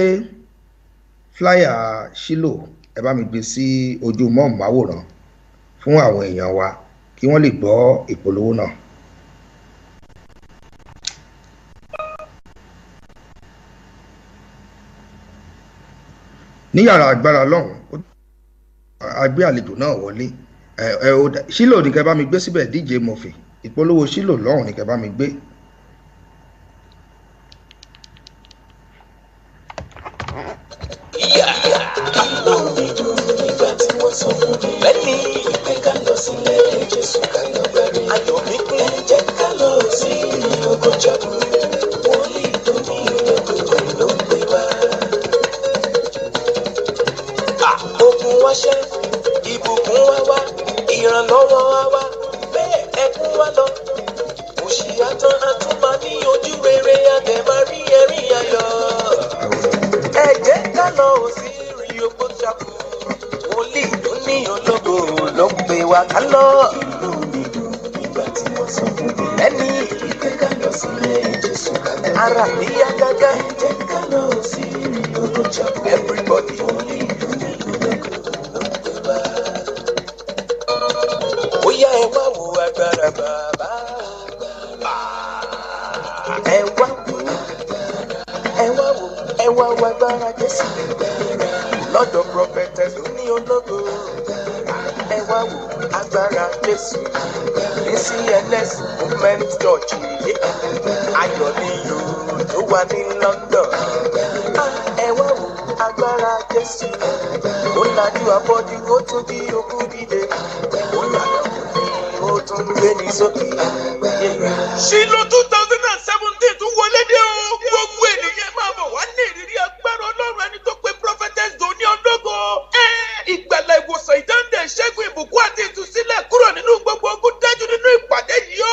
flyer Shilo ẹ bá mi gbé sí ojú mọ́ọ̀máwòrán fún àwọn èèyàn wa kí wọ́n lè gbọ́ ìpolówó náà. ní yàrá agbára lọ́hùn agbé àlejò náà wọlé Shilo nìkan bá mi gbé síbẹ̀ DJ Murphy ìpolówó sílò lọ́hùn ní kẹ́ bá mi gbé. Bẹ́ẹ̀ni ìpè ká lọ sílé Jésù ká lọ bẹ̀rẹ̀. Ayọ̀ mi pé jẹ́ ká lọ sí ọgọ́jà wòlíì tó ní ológun ló ń gbé wá. Ogun wá ṣẹ́, ìbùkún wá wá, ìrànlọ́wọ́ wá wá, bẹ́ẹ̀ ẹkún wá lọ. Òṣì àtàn àtúmọ̀ ní ojú rere àdẹ̀ máa rí ẹ̀rín ayọ̀. Ẹ jẹ́ ká lọ sí rí ọgọ́jà wòlíì tó ní ológo ló ń pè wá ká lọ. Inú mi dùn nígbà tí wọ́n sọ fún mi. Ẹni ìpè ká lọ sílé Jésù ká lọ. Ara mi yá gágá. Ẹ jẹ́ ká lọ sí olójà. Everybody. Wòlíì tó ní ológo ló ń pè wá. Ó yá ẹ wá wo agbára bàbá. Ẹ wá wo agbára Jésù. Lọ́dọ̀ prophetess ló ní ológo. Ẹ wá wo agbára Jésù. Ní CNS Movement Church yìí. Ayọ̀ ni yòó tó wà ní London. Ẹ wá wo agbára Jésù. Ó lajú afọ́jú ó tún bí okú dìde. Ó lànà ó tún gbé ní sókè. Ṣílò 2017 tún wọlé dé o. Gbogbo ènìyàn máa bọ̀ wá ní ìrírí agbára Ọlọ́run ẹni tó pé prophetess Doni Ológo. Ìgbàlà ìwòsàn ìdáǹdè ìṣẹ́gun ìbùkún àti ìtúsílẹ̀ kúrò nínú gbogbo ogun dájú nínú ìpàdé yìí o.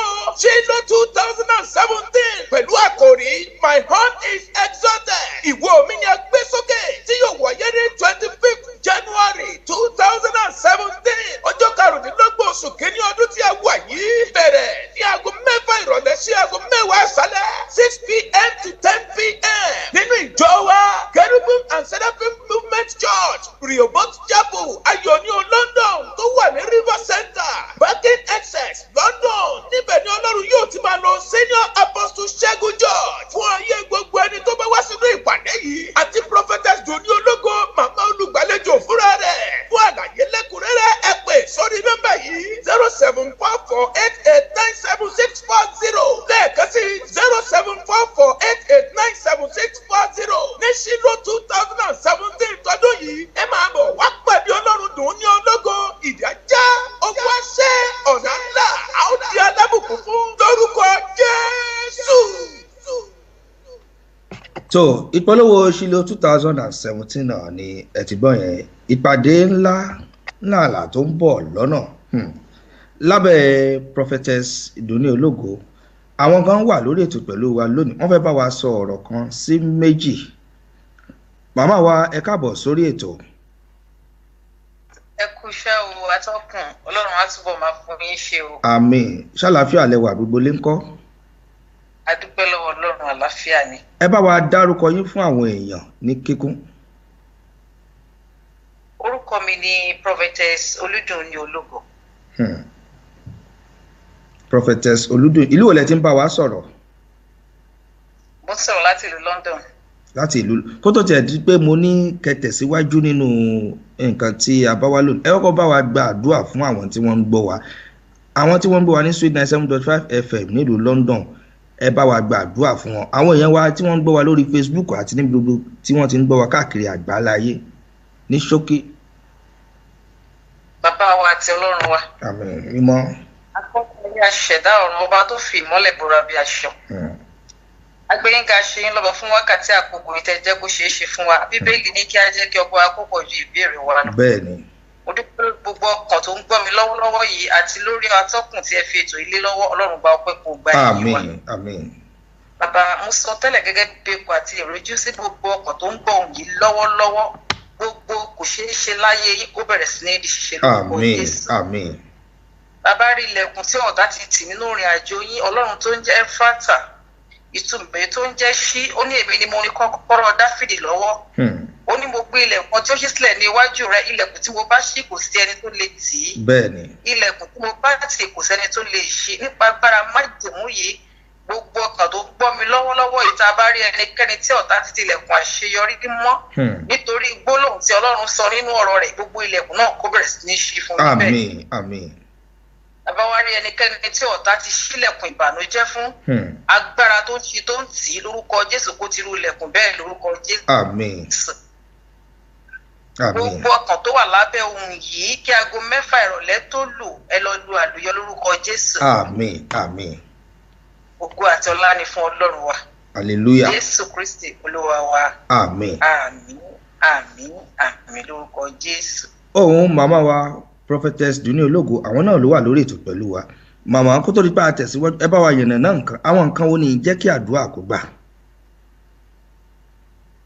Ṣílò 2017 pẹ̀lú àkòrí My Horn is Exalted. Ìwo mi ni a gbé sókè tí yóò wáyé ní 25th January 2017. Ọjọ́ karùndínlọ́gbọ̀n oṣù kìíní ọdún tí a wà yìí bẹ̀rẹ̀ ní aago 6 ìrọ̀lẹ́ sí aago 10 àṣálẹ́ 6 p.m. to 10 p.m. nínú ìjọ wa Cherubim and Seraphim Movement Church Rehoboth Chapel Ayọ̀ni London tó wà ní River Center Barking Excess London. Níbẹ̀ ni Ọlọ́run yóò ti máa lo Senior Apostle Ṣẹ́gun George fún ayé gbogbo ẹni tó bá wá sínú ìpàdé yìí àti prophetess Doni Ológo màmá olùgbàlejò fúnra rẹ̀. Fún àlàyé lẹ́kùnrẹ́rẹ́ ẹ pè sórí nọ́mbà yìí 07448897640 lẹ́ẹ̀kan sí 07448897640. Ní Ṣílò 2017 tọdún yìí ẹ máa bọ̀ wá pàdé Ọlọ́run Doni Ológo. Ìdájá ogun àṣẹ ọ̀nà ńlá a ó di alábùkún fún lórúkọ Jésù. tó ìpolówó Ṣílò 2017 náà ni ẹ ti gbọ́ yẹn. Ìpàdé ńlá ńlá tó ń bọ̀ lọ́nà lábẹ́ prophetess Doni Ológo. Àwọn kan wà lórí ètò pẹ̀lú wa lónìí, wọ́n fẹ́ bá wa sọ ọ̀rọ̀ kan sí méjì. Màmá wa ẹ káàbọ̀ sórí ètò. Ẹ kú iṣẹ́ o atọ́kùn, Ọlọ́run á túbọ̀ máa fún yín ṣe o. Àmín. Ṣàlàáfíà lẹwà gbogbo lé ńkọ́? A dúpẹ́ lọ́wọ́ Ọlọ́run, àlàáfíà ni. Ẹ bá wa dárúkọ yín fún àwọn èèyàn ní kíkún. Orúkọ mi ni prophetess Olúdùnní Ológo. Prophetess Olúdùnní, ìlú wo lẹ ti ń bá wa sọ̀rọ̀? Mo ń sọ̀rọ̀ láti ìlú London. Láti ìlú kó tó tiẹ̀ di pé mo ní kẹtẹ̀síwájú nínú nǹkan tí a bá wá lónìí, ẹ kọ́kọ́ bá wa gba àdúrà fún àwọn tí wọ́n ń gbọ́ wa. Àwọn tí wọ́n ń gbọ́ wa ní Sweet 97.5 FM nílùú London, ẹ bá wa gba àdúrà fún wọn. Àwọn èèyàn wa tí wọ́n ń gbọ́ wa lórí Facebook àti ní gbogbo tí wọ́n ti ń gbọ́ wa káàkiri àgbáláyé ní ṣókí. Bàbá wa àti Ọlọ́run wa. Àmín. Mímọ́. Akọ́kọ́ ní aṣẹ̀dá ọ̀run, ọba tó fi ìmọ́lẹ̀ bora bí aṣọ. Agbẹ́yìnká ṣe ń lọ́bọ̀ fún wákàtí àkókò ìtẹ́jẹ́ kó ṣeé ṣe fún wa. Bíbélì ní kí á jẹ́ kí ọgbọ́n àkókò ju ìbéèrè wa lọ. Bẹ́ẹ̀ni. Mo dúpẹ́ gbogbo ọkàn tó ń gbọ́ mi lọ́wọ́lọ́wọ́ yìí àti lórí atọ́kùn tí ẹ fi ètò ilé lọ́wọ́. Ọlọ́run gba ọpẹ́ kó gba ìyìn wa. Àmín. Àmín. Bàbá mo sọ tẹ́lẹ̀ gẹ́gẹ́ bí epo àti ìrojú sí gbogbo ọkàn tó ń gbọ́ òun yìí lọ́wọ́lọ́wọ́. Gbogbo kò ṣeé ṣe láyé yín kó bẹ̀rẹ̀ sí ní di ṣíṣe lórúkọ Jésù. Àmín. Bàbá rí ilẹ̀kùn tí ọ̀tá ti tì nínú ìrìn àjò yín, Ọlọ́run tó ń jẹ́ Éfátà, ìtumọ̀ tó ń jẹ́ ṣí, ó ní èmi ni mo ní kọ́kọ́rọ́ Dáfídì lọ́wọ́. Ó ní mo gbé ilẹ̀kùn tí ó ṣí sílẹ̀ ní iwájú rẹ, ilẹ̀kùn tí mo bá ṣí kò sí ẹni tó lè tì í. Bẹ́ẹ̀ni. Ilẹ̀kùn tí mo bá tì kò sẹ́ni tó lè ṣí. Nípa agbára májẹ̀mú yìí, gbogbo ọkàn tó gbọ́ mi lọ́wọ́lọ́wọ́ ìta bá rí ẹnikẹ́ni tí ọ̀tá ti tilẹ̀kùn àṣeyọrí mọ́ nítorí gbólóhùn tí Ọlọ́run sọ nínú ọ̀rọ̀ rẹ̀, gbogbo ilẹ̀kùn náà kó bẹ̀rẹ̀ sí ní ṣí fún mi bẹ́ẹ̀. Àmín. Àmín. bàbá wa rí ẹnikẹ́ni tí ọ̀tá ti ṣílẹ̀kùn ìbànújẹ́ fún agbára tó ń ṣe tó ń tì í lórúkọ Jésù kó ti rú ilẹ̀kùn bẹ́ẹ̀ lórúkọ Jésù. Àmín. Gbogbo ọkàn tó wà lábẹ́ ohun yìí kí aago 6 ìrọ̀lẹ́ tó lù ẹ lọ lu àlùyọ lórúkọ Jésù. Àmín. Àmín. Ògo àti ọlá ni fún Ọlọ́run wa. Hallelujah. Jésù Kristi Olúwa wa. Àmín. Àmín. Àmín. Àmín lórúkọ Jésù. Ohun màmá wa Prophetess Dùnní Ológo àwọn náà ló wà lórí ètò pẹ̀lú wa. Màmá kó tó di pa àtẹ̀síwájú ẹ bá wa yẹ̀nà náà nǹkan àwọn nǹkan wo ni jẹ́ kí àdúrà kó gbà.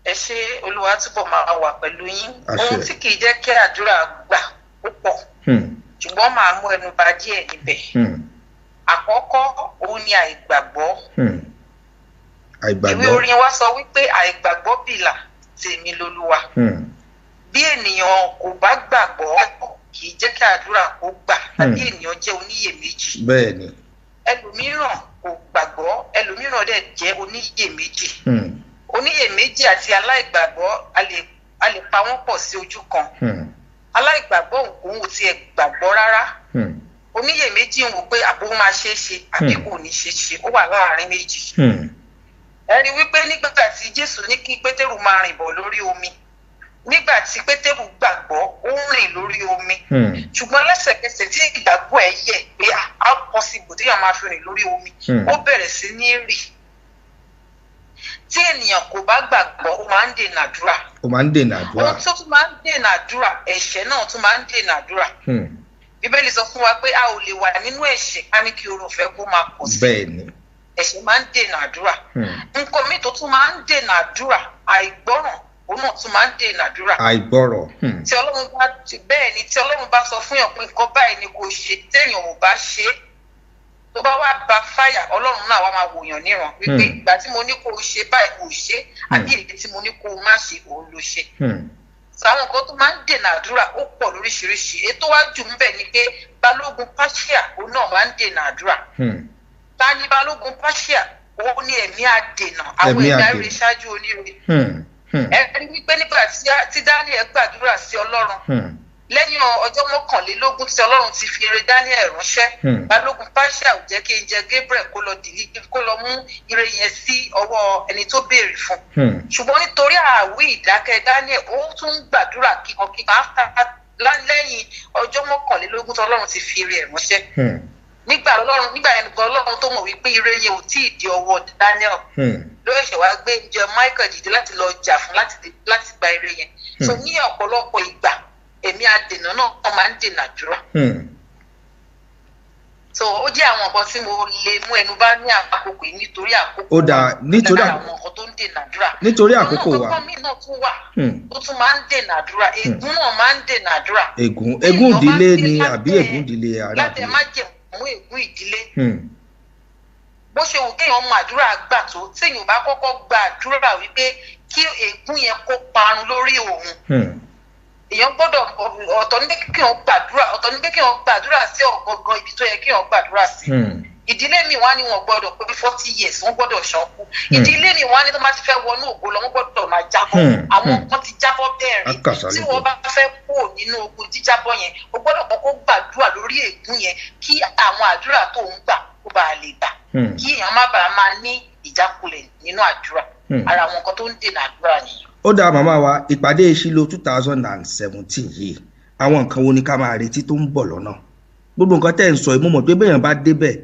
Ẹ ṣé Olúwa túbọ̀ máa wà pẹ̀lú yín. Ohun tí kì í jẹ́ kí àdúrà gbà púpọ̀. Ṣùgbọ́n màá mú ẹnu bà díẹ̀ níbẹ̀. Àkọ́kọ́ òun ni àìgbàgbọ́. Ìwé orin wa sọ wípé àìgbàgbọ́ bìlà tèmi lolúwa. Bí ènìyàn kò bá gbàgbọ́ kì í jẹ́ kí àdúrà kó gbà tàbí ènìyàn jẹ́ oníyèméjì. Bẹ́ẹ̀ni. Ẹlòmíràn kò gbàgbọ́ ẹlòmíràn dẹ̀ jẹ́ oníyèméjì. Oníyèméjì àti aláìgbàgbọ́ a lè pa wọ́n pọ̀ sí ojú kan. Aláìgbàgbọ́ òun ò tiẹ̀ gbàgbọ́ rárá. Oníyèméjì ń wò pé àbó máa ṣe é ṣe àbí kò ní ṣe é ṣe ó wà láàárín méjì. Ẹ rí wípé nígbà tí Jésù ní kí Pétérù máa rìn bọ̀ lórí omi nígbà tí Pétérù gbàgbọ́ ó ń rìn lórí omi ṣùgbọ́n lẹ́sẹ̀kẹsẹ̀ tí ìgbàgbọ́ ẹ̀ yẹ̀ pé how possible téèyàn máa fi rìn lórí omi ó bẹ̀rẹ̀ sí ní rì. Tí ènìyàn kò bá gbàgbọ́ ó máa ń dènà àdúrà. Ó máa ń dènà àdúrà. Ohun tó tún máa ń dènà àdúrà ẹ̀ṣẹ̀ náà tún máa ń dènà àdúrà. Bíbélì sọ fún wa pé a ò lè wà nínú ẹ̀ṣẹ̀ ká ní kí oore ọ̀fẹ́ kó máa pọ̀ sí. Bẹ́ẹ̀ni. Ẹ̀ṣẹ̀ máa ń dènà àdúrà. Nǹkan míì tó tún máa ń dènà àdúrà àìgbọ́ràn òun náà tún máa ń dènà àdúrà. Àìgbọ́rọ̀. Tí Ọlọ́run bá bẹ́ẹ̀ ni tí Ọlọ́run bá sọ fún yàn pé nǹkan báyìí ni kò ṣe téèyàn ò bá ṣe é tó bá wá ba fáyà Ọlọ́run náà wá máa wòyàn níran wípé ìgbà tí mo ní kó o ṣe báyìí kò ṣe àbí èdè tí mo ní kó o má ṣe òun ló ṣe. Àwọn nǹkan tó máa ń dènà àdúrà ó pọ̀ lóríṣiríṣi ètò wájú ń bẹ̀ ni pé balógun Páṣíà òun náà máa ń dènà àdúrà. Ta ni balógun Páṣíà òun ni ẹ̀mí àdènà àwọn ẹ̀mí àìrè ṣáájú oníire. Ẹ rí wípé nígbà tí Daniel gbàdúrà sí Ọlọ́run lẹ́yìn ọjọ́ 21 tí Ọlọ́run ti fi ire Daniel ránṣẹ́ balógun Páṣíà ò jẹ́ kí n jẹ Gabriel kó lọ mú ire yẹn sí ọwọ́ ẹni tó béèrè fún. Ṣùgbọ́n nítorí àwí ìdákẹ́ Daniel ó tún gbàdúrà kíkankíkan lẹ́yìn ọjọ́ 21 tí Ọlọ́run ti fi ire ránṣẹ́. Nígbà yẹn nìkan Ọlọ́run tó mọ̀ wípé ire yẹn ò tíì di ọwọ́ Daniel ló ṣe wá gbé ìjọ Michael dìde láti lọ jà fún láti gba ire yẹn. So ní ọ̀pọ̀lọpọ̀ ìgbà ẹ̀mí àdènà náà máa ń dènà àdúrà. So ó jẹ́ àwọn nǹkan tí mo lè mú ẹnu bá ní àkókò yìí nítorí àkókò. Ó dáa nítorí àwọn nǹkan tó ń dènà àdúrà. Nítorí àkókò wa. Àwọn nǹkan míì náà tún wà tó tún máa ń dènà àdúrà. Ègún náà máa ń dènà àdúrà. Ègún ìdílé ni àbí ègún ìdílé ara. Láti má jẹ mú ègún ìdílé. Bó ṣe wù kéèyàn mọ àdúrà gbà tó téèyàn bá kọ́kọ́ gba àdúrà wípé kí ègún yẹn kó parun lórí òun. Èèyàn gbọ́dọ̀ ọ̀tọ̀ ní kí wọ́n gbàdúrà sí ọ̀gangan ibi tó yẹ kí wọ́n gbàdúrà sí. Ìdílé mi wá ní wọn gbọ́dọ̀ pé 40 years wọ́n gbọ́dọ̀ ṣọ́kú. Ìdílé mi wá ní tó máa ti fẹ́ wọnú ògo lọ wọ́n gbọ́dọ̀ máa jábọ́. Àwọn kan ti jábọ́ bẹ́ẹ̀ rí. Tí wọ́n bá fẹ́ kúrò nínú ogun jíjábọ́ yẹn o gbọ́dọ̀ kọ́kọ́ gbàdúrà lórí ègún yẹn kí àwọn àdúrà tó ń gbà kó bàa lè gbà. Kí èèyàn má bàa máa ní ìjákulẹ̀ nínú àdúrà. Ara àwọn nǹkan tó ń dènà àdúrà nìyẹn. Ó dáa màmá wa ìpàdé Ṣílò 2017 yìí àwọn nǹkan wo ni ká máa retí tó ń bọ̀ lọ́nà gbogbo nǹkan tẹ́ ń sọ yìí mo mọ̀ pé bẹ́ẹ̀ bá débẹ̀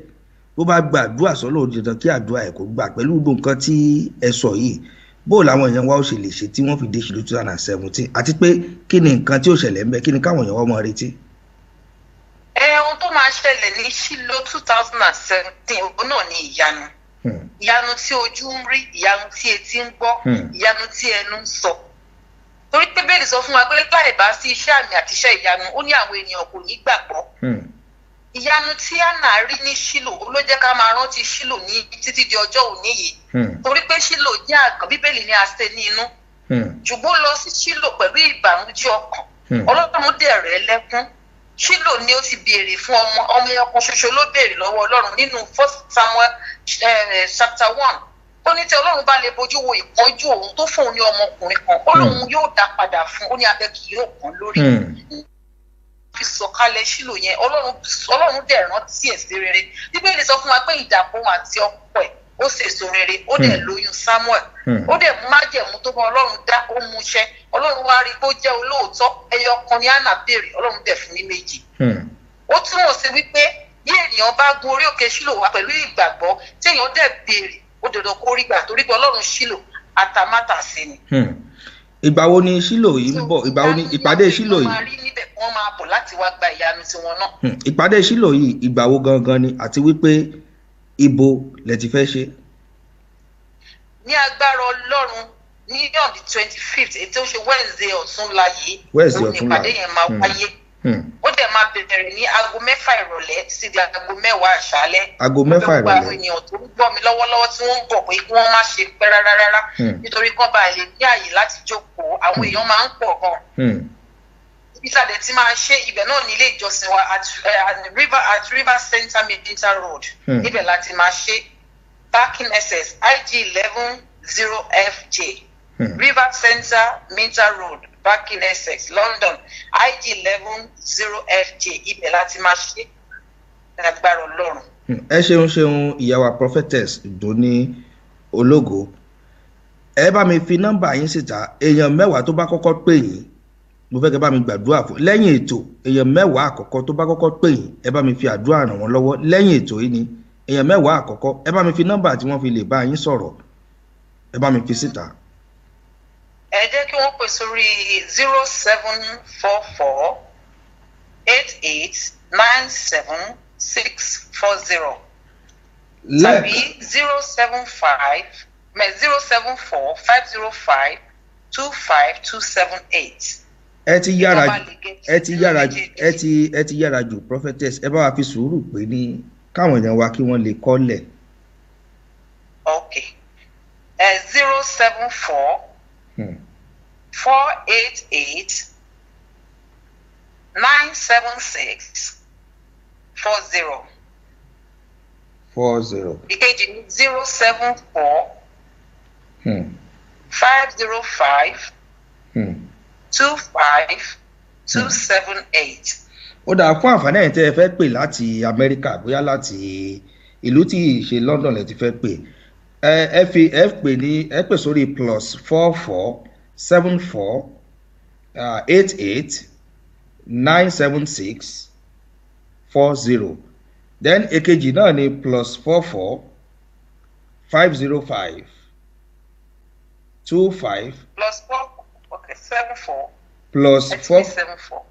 bó bá gbàdúrà sọ́lọ́ òdìdàn kí àdúrà ẹ̀ kó gbà pẹ̀lú gbogbo nǹkan tí ẹ sọ yìí bó làwọn èèyàn wa ó ṣe lè ṣe tí wọ́n fi dé Ṣílò 2017 àti pé kí ni nǹkan tí ó ṣẹlẹ̀ ń bẹ kí ni káwọn èèyàn wa máa retí. Ohun tó máa ṣẹlẹ̀ ní Ṣílò 2017 òun náà ni ìyanu. Ìyanu tí ojú ń rí ìyanu tí etí ń gbọ́ ìyanu tí ẹnu ń sọ. Torí pé bẹ́ẹ̀ ni sọ fún wa pé láì bá sí iṣẹ́ àmì àti iṣẹ́ ìyanu ó ní àwọn ènìyàn kò ní gbàgbọ́. Ìyanu tí Hánà rí ní Ṣílò ló jẹ́ ká máa rántí Ṣílò ní títí di ọjọ́ òní yìí. Torí pé Ṣílò jẹ́ àgàn Bíbélì ní àṣẹ ní inú. Ṣùgbọ́n lọ sí Ṣílò pẹ̀lú ìbànújẹ́ ọkàn Ọlọ́run dẹ̀ rẹ̀ lẹ́kún. Ṣílò ni ó ti béèrè fún ọmọ ẹyọkan ṣoṣo ló béèrè lọ́wọ́ Ọlọ́run nínú 1 Samuel chapter 1. Ó ní tí Ọlọ́run bá lè bójú wo ìpọ́njú òun tó fún òun ní ọmọkùnrin kan ó lóun yóò dá padà fún ó ní abẹ́ kì yóò kàn lórí. fi sọ̀kalẹ̀ Ṣílò yẹn Ọlọ́run dẹ̀ rántí ẹ̀ sí rere Bíbélì sọ fún wa pé ìdàpọ̀ àti ọkọ ẹ̀ ó ṣèso rere ó dẹ̀ lóyún Samuel ó dẹ̀ mú májẹ̀mú tó bá Ọlọ́run dá ó múṣẹ Ọlọ́run wá rí bó jẹ́ olóòótọ́ ẹyọ kan ní Hánà béèrè Ọlọ́run dẹ̀ fún ní méjì ó túmọ̀ sí wípé bí ènìyàn bá gun orí òkè Ṣílò wá pẹ̀lú ìgbàgbọ́ tí èèyàn dẹ̀ béèrè ó dandan kó rí gbà torí pé Ọlọ́run Ṣílò àtàmátàsé ni. Ìgbà wo ni Ṣílò yìí ń bọ̀? Ìgbà wo ni ìpàdé Ṣílò yìí? wọ́n máa rí níbẹ̀ wọ́n máa bọ̀ láti wá gba ìyanu tiwọn náà. Ìpàdé Ṣílò yìí ìgbà wo gangan ni àti wípé ibo lẹ ti fẹ́ ṣe? Ní agbára Ọlọ́run ní on the 25th ètò ṣe Wednesday ọ̀túnla yìí Wednesday òun ni ìpàdé yẹn máa wáyé ó dẹ̀ máa bẹ̀rẹ̀ ní aago 6 ìrọ̀lẹ́ sí di aago 10 àṣálẹ́. Aago 6 ìrọ̀lẹ́. gbogbo àwọn ènìyàn tó ń gbọ́ mi lọ́wọ́lọ́wọ́ tí wọ́n ń bọ̀ pé kí wọ́n má ṣe pẹ́ rárá nítorí kán bá lè ní àyè láti jókòó àwọn èèyàn máa ń pọ̀ gan. ibi tí a dẹ̀ ti máa ṣe ibẹ̀ náà ní ilé ìjọsìn wa at River Center Medinta Road ibẹ̀ láti máa ṣe parking SS IG 110FJ River Center Medinta Road Barking Essex London IG 110FJ ibẹ̀ láti máa ṣe agbára Ọlọ́run. Ẹ ṣeun ìyá wa prophetess Dùnní Ológo ẹ bá mi fi nọ́mbà yín síta èèyàn 10 tó bá kọ́kọ́ pè yín mo fẹ́ kẹ́ bá mi gbàdúrà fún lẹ́yìn ètò èèyàn 10 àkọ́kọ́ tó bá kọ́kọ́ pè yín ẹ bá mi fi àdúrà ràn wọ́n lọ́wọ́ lẹ́yìn ètò yìí ni èèyàn 10 àkọ́kọ́ ẹ bá mi fi nọ́mbà tí wọ́n fi lè bá yín sọ̀rọ̀ ẹ bá mi fi síta. Ẹ jẹ́ kí wọ́n pè sórí 0744889760 tàbí 074-505-25278. ẹ ti yára jù prophetess ẹ bá wa fi sùúrù pé ní káwọn èèyàn wa kí wọ́n lè kọ́lẹ̀. Okay. 074 488 976 40. Ìkejì ní 074 505 25278. Ó dáa fún àǹfààní ẹ̀yin tẹ́ ẹ fẹ́ pè láti Amẹ́ríkà bóyá láti ìlú tí ìṣe London lẹ ti fẹ́ pè ẹ pè sórí +4474889760 then èkejì náà ni +44 505 25 okay 74 +44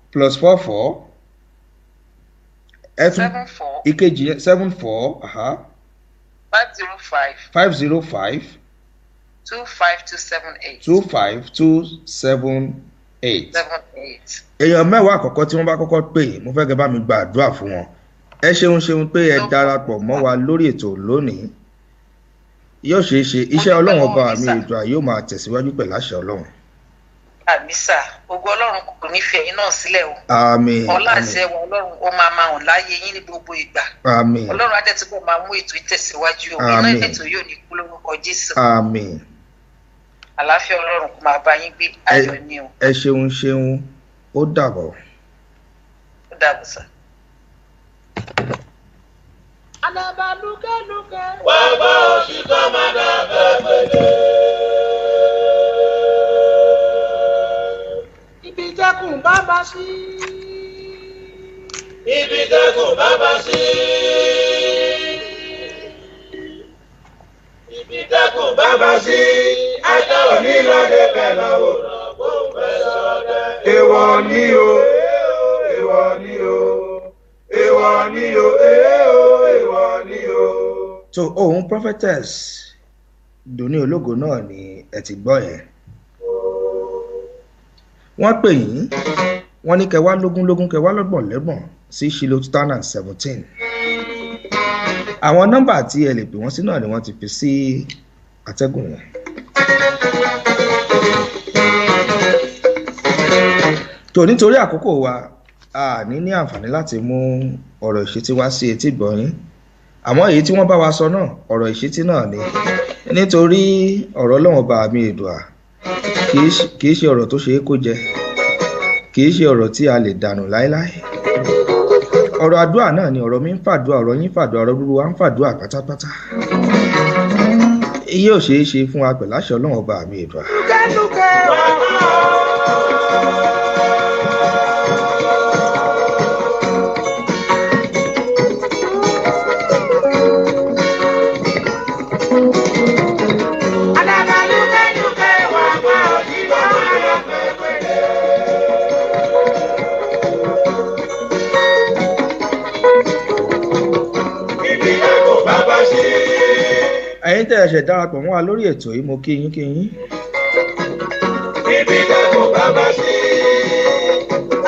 74 ìkejì 74 505 25278 èèyàn 10 àkọ́kọ́ tí wọ́n bá kọ́kọ́ pè mo fẹ́ kẹ́ bá mi gba àdúrà fún wọn ẹ ṣeun pé ẹ darapọ̀ mọ́ wa lórí ètò lónìí yóò ṣeé ṣe iṣẹ́ Ọlọ́run ọba mi ètò yóò máa tẹ̀síwájú pẹ̀lú àṣẹ Ọlọ́run. Àmísà ogun Ọlọ́run kò ní fi ẹ̀yin náà sílẹ̀ o. Àmín. Ọlá àṣẹ wa Ọlọ́run ó máa hàn láyé yín ní gbogbo ìgbà. Àmín. Ọlọ́run adẹ́túbọ̀ máa mú ètò ìtẹ̀síwájú o. Iná ètò yóò ní kú lórúkọ Jésù. Àmín. Àlàáfíà Ọlọ́run kò máa bá yín gbé ayọ̀ ni o. Ẹ ṣeun ó dàbọ̀. Ó dàbọ̀ sà. Alábàlúkẹ́lúkẹ́. Wá bá òṣìkọ́ máa dàbẹ̀ pẹ̀lẹ́. Ibi tẹ́kùn bábá sí. Ibi tẹ́kùn bábá sí. Ibi tẹ́kùn bábá sí. Ajá òní lọ́dẹ bẹ̀rẹ̀ òràn kó fẹ́ sọ́dẹ. Èèwọ̀ ni o, èèwọ̀ ni o, èèwọ̀ ni o, èèwọ̀ ni o. So ohun prophetess Dùnní Ológo náà ni ẹ ti gbọ́ yẹn. Wọ́n pè yín wọ́n ní kẹwàá lógún kẹwàá lọ́gbọ̀n sí Ṣílò 2017. Àwọn nọ́mbà tí ẹ lè pè wọ́n sí náà ni wọ́n ti fi sí àtẹ́gùn yẹn. Tó nítorí àkókò wa a ní àǹfààní láti mú ọ̀rọ̀ ìṣítí wá sí etí gbọ̀nyín àmọ́ èyí tí wọ́n bá wa sọ náà ọ̀rọ̀ ìṣítí náà ni nítorí ọ̀rọ̀ Ọlọ́run ọba mi Èdùà kìí ṣe ọ̀rọ̀ tó ṣe é kó jẹ kìí ṣe ọ̀rọ̀ tí a lè dànù láéláé ọ̀rọ̀ àdúrà náà ni ọ̀rọ̀ mi ń fàdúrà ọ̀rọ̀ yín fàdúrà ọ̀rọ̀ gbogbo wa ń fàdúrà pátápátá iye ò ṣeé ṣe fún wa pẹ̀lú àṣẹ ọlọ́run ọba mi èdùà. ẹ̀yin tẹ́ ẹ ṣẹ̀ darapọ̀ mọ́ wa lórí ètò yìí mo kí yín kí yín. Ibi dẹ́kun bàbá sí,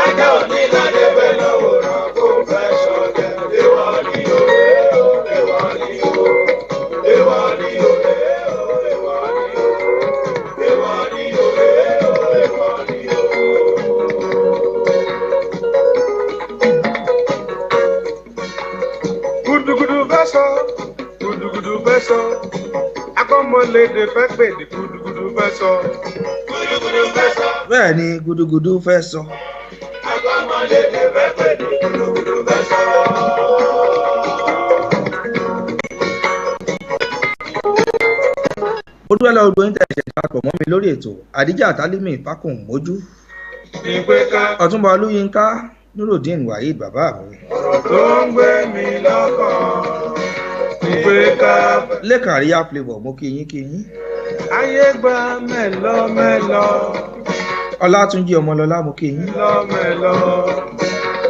ajá òní ládé fẹ́ lọ́wọ́ ràn kó fẹ́ sọ̀dẹ̀. Èwọ̀ ni o, èwọ̀ ni o, èwọ̀ ni o, èwọ̀ ni o, èwọ̀ ni o, èwọ̀ ni o. Gudugudu fẹ́ sọ, gudugudu fẹ́ sọ. Akọ́mọlédè fẹ́ pèdè gudugudu fẹ́ sọ. Gudugudu fẹ́ sọ. bẹ́ẹ̀ ni gudugudu fẹ́ sọ. Akọ́mọlédè fẹ́ pèdè gudugudu fẹ́ sọ. mo dúpẹ́ lọ́wọ́ gbogbo yín tẹ́ ẹ ṣẹ̀ darapọ̀ mọ́ mi lórí ètò àdíjà tálímì fákùn mójú. Ìgbé ká ọ̀túnba olúyinká nurudeen waheed bàbá mi. ọ̀rọ̀ tó ń gbé mi lọ́kàn. Ìgbé ká lẹ́kàn àríyá flavour mo kí yín kí yín. ayé gba mẹ́lọ́mẹ́lọ́. ọlátúnjí ọmọlọlá mo kí yín. Lọ́mẹ́lọ́.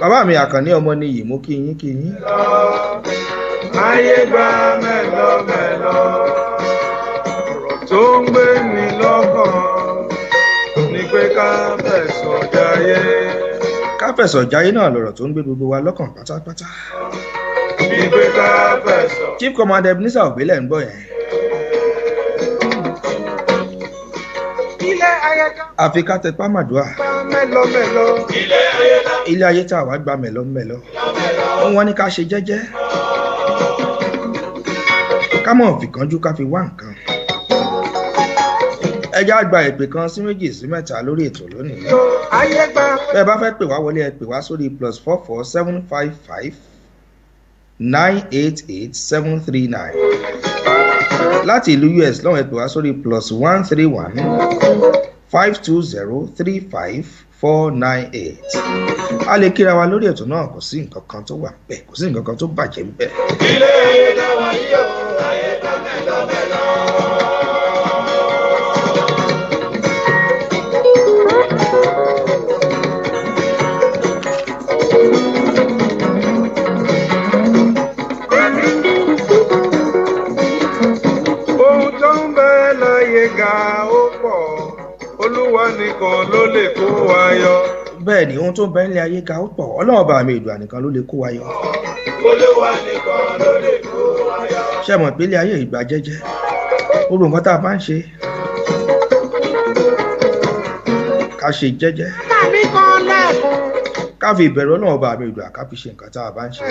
bàbá mi àkànní ọmọ nìyí mo kí yín kí yín. Ayé gba mẹ́lọ́mẹ́lọ́. Ọ̀rọ̀ tó ń gbé mi lọ́kàn. Ní pé ká fẹ̀sọ̀ jayé. káfẹ̀sọ̀ jayé náà lọ̀rọ̀ tó ń gbé gbogbo wa lọ́kàn pátápátá. Ní pé ká fẹ̀sọ̀. chief commander ebenezer ògbélẹ̀ ń gbọ́ yẹn. Ilé ayé ká àfi ká tẹpá màdúà. gba mẹ́lọ́mẹ́lọ́. Ilé ayé ká ilé ayé tá a wá gba mẹ̀lọ́mẹ̀lọ́. wọ́n ní ká ṣe jẹ́jẹ́. ká mọ̀ fìkánjú ká fi wá nǹkan. ẹ já gba ìpè kan sí méjì sí mẹ́ta lórí ètò lónìí. ayé gba bẹ́ẹ̀ bá fẹ́ pè wá wọlé ẹ pè wá sórí +44 755 988 739. láti ìlú US lọ́wọ́ ẹ pè wá sórí +131 520 35 498. a lè kíra wa lórí ètò náà kò sí nǹkan kan tó wà bẹ́ẹ̀ kò sí nǹkan kan tó bàjẹ́ ń bẹ̀. ilé ayé dáwà yìí o, ayé gba mẹ́lọ́mẹ́lọ́. Ohun tó ń bẹ láyé ga ó pọ̀, Olúwa nìkan ló lè kó wa yọ. bẹ́ẹ̀ ni ohun tó ń bẹ nílé ayé ga ó pọ̀ ọlọ́run bá mi ìdùn ànìkan ló lè kó wa yọ. Olúwa nìkan ló lè kó wa yọ. ṣé mọ̀ pé ilé ayé ìgbà jẹ́jẹ́ gbogbo nǹkan tá a bá ń ṣe ká ṣe jẹ́jẹ́ Màmí kan lẹ́kùn. ká fi ìbẹ̀rù ọlọ́run bá mi ìdùn àká fi ṣe nǹkan tá a bá ń ṣe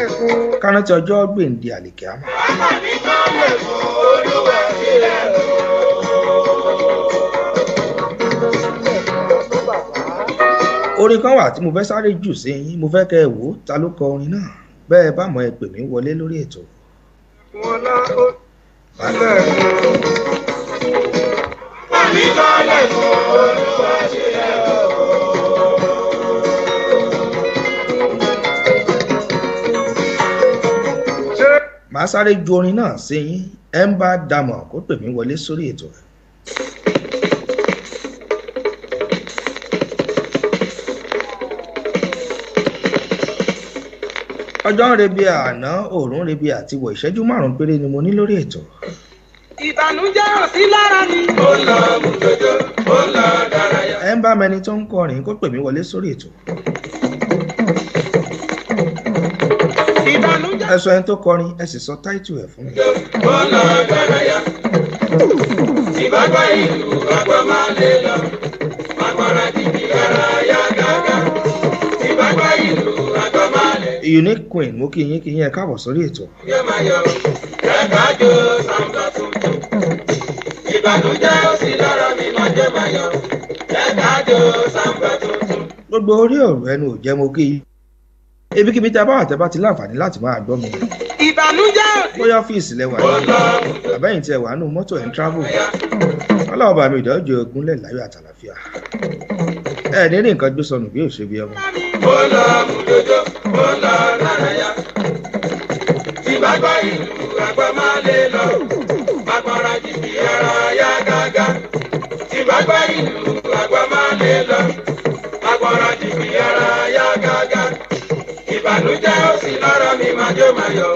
ká rántí ọjọ́ gbèǹde àlèkè àmọ́. Màmí kan lẹ́kùn, Olúwa sílẹ̀ lọ. orin kan wà tí mo fẹ́ sáré jù sí yín mo fẹ́ kẹ́ ẹ wò ó ta ló kọ orin náà bẹ́ẹ̀ bá mọ̀ ẹ pè mí wọlé lórí ètò. Wọlá ó lẹ́kùn. Màmí kan lẹ́kùn, Olúwa sílẹ̀ lọ. màá sáré ju orin náà sí yín ẹ ń bá dàmọ̀ kó pè mí wọlé sórí ètò. ọjọ́ ń rebi àná òòrùn rebi àtiwọ̀ ìṣẹ́jú márùn-ún péré ni mo ní lórí ètò. Ìbànújẹ́ hàn sí lára ni. Ó lọ mú jọjọ, ó lọ dárayá. ẹ ń bá mẹni tó ń kọrin kó pè mí wọlé sórí ètò. Ìbànújẹ́ ẹ sọ ẹni tó kọrin ẹ sì sọ táìtù ẹ fún mi. ó lọ dárayá. Ìbágbá ìlú àgbọ̀ máa lè lọ. Àgbọ̀nrà kìkì dárayá gàgà. Ìbágbá ìlú àgbọ̀ máa lè lọ. unique queen mo kí yín ẹ káàbọ̀ sórí ètò. Yóò máa yọ ẹ̀ka jó sàǹbà tuntun. Ìbànújẹ́ ó sì lọ́rọ̀ mi máa jẹ́ máa yọ ẹ̀ka jó sàǹbà tuntun. gbogbo orí ọ̀rọ̀ ẹnu ò jẹ́ mo kí yín ibikíbi tí a bá wà tẹ́ bá ti láǹfààní láti máa gbọ́ mi. ìbànújẹ́ bóyá ọ́fíìsì lẹ́wà ní àbẹ́yìn tí ẹ wà nù mọ́tò ẹ̀ ń travel. ọlọ́run bá mi ìdọ́jọ́ ogúnlẹ̀ láyọ̀ àtàlàfíà. ẹ ní rí nǹkan gbé sọnù bí òṣèbí ọmọ. ó lọ mùdòdó ó lọ lárayá ìbágbá ìlú àgbà máa lè lọ agbára jìbì ara yá gágá ìbágbá ìlú àgbà máa lè lọ agbára jìbì ara yá gágá ìbànújẹ́ ó sì lọ́rọ̀ mi máa jó máa yọ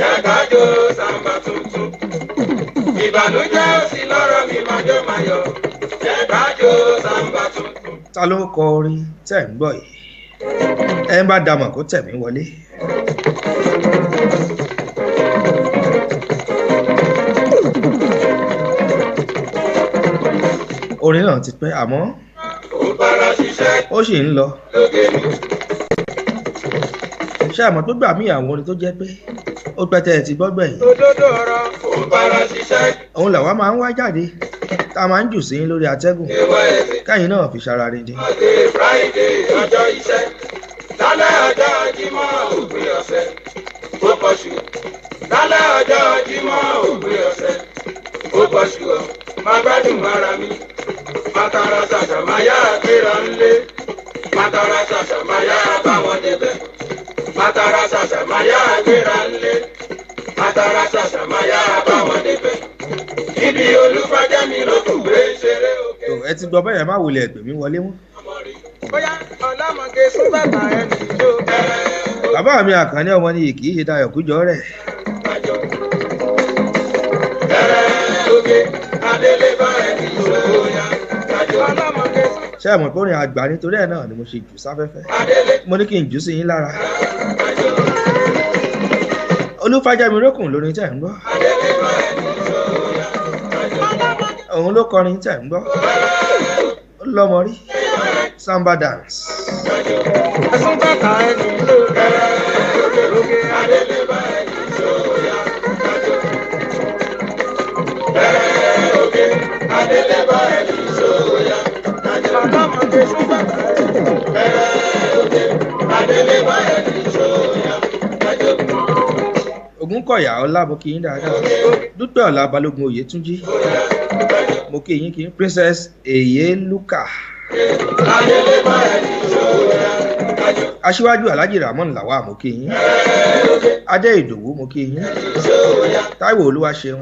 yàgájó sàmbà tuntun ìbànújẹ́ ó sì lọ́rọ̀ mi máa jó máa yọ yàgájó sàmbà tuntun. ta ló kọ orin tẹ́ ń gbọ́ yìí ẹ ń bá dàmọ̀ kó tẹ̀ mí wọlé. orin náà ti pẹ́ àmọ́ ó sì ń lọ. ṣé àmọ́ tó gbà mí àwọn orin tó jẹ́ pé ó pẹ́ tẹ́ ẹ ti gbọ́gbẹ̀ yìí. òdodo ọ̀rọ̀ kò bára ṣiṣẹ́. òun làwa máa ń wá jáde tá a máa ń jù sí lórí atẹ́gùn káyìn náà fi ṣara rin dín. ọjọ́ friday ọjọ́ iṣẹ́ lálẹ́ ọjọ́ jímọ̀ òpin ọ̀sẹ̀ ó pọ̀ṣù lálẹ́ ọjọ́ jímọ̀ òpin ọ̀sẹ̀ ó pọ̀ṣù ọ̀ máa gbádùn ara mi mátara ṣàṣà máa yá gbéra ńlé mátara ṣàṣà máa yá báwọn débẹ̀ mátara ṣàṣà máa yá gbéra ńlé mátara ṣàṣà máa yá báwọn débẹ̀ ibi olúfàjẹ́ mi ló kù gbé ṣeré òkè. ẹ ti gbọ́ bẹ́ẹ̀ má wulẹ̀ ẹ̀gbẹ́ mi wọlé mọ́. bóyá ọ̀làmọ̀gé sún bàtà ẹni tó bẹ̀rẹ̀. bàbá mi àkànní ọmọ ni kì í ṣe dayọ̀ kújọ rẹ̀. ṣé ẹ mọ̀ pé orin àgbà nítorí ẹ̀ náà ni mo ṣe jù sáfẹ́fẹ́ mo ní kí n jù sí yín lára. olúfàjẹ́mi rókùn lórin tẹ̀ ń gbọ́ òun ló kọrin tẹ̀ ń gbọ́ ó lọ́mọ rí samba dance. ẹ̀sùn bàtà ẹni tó bẹ̀rẹ̀ lókè adélébá ẹni tó yá kájọ. bẹ̀rẹ̀ lókè adélébá ẹni tó yá kájọ. ọlọ́mọdé sún bàtà ẹni bẹ̀rẹ̀ lókè adélébá ẹni tó yá kájọ. Ògúnkọ̀yà ọlá mo kí yín dáadáa dúpẹ́ ọ̀la balógun oyètúnjí mo kí yín kí princess Eyeluka aṣíwájú alhaji ramon lawa mo kí yín adé ìdòwú mo kí yín táíwò olúwaṣeun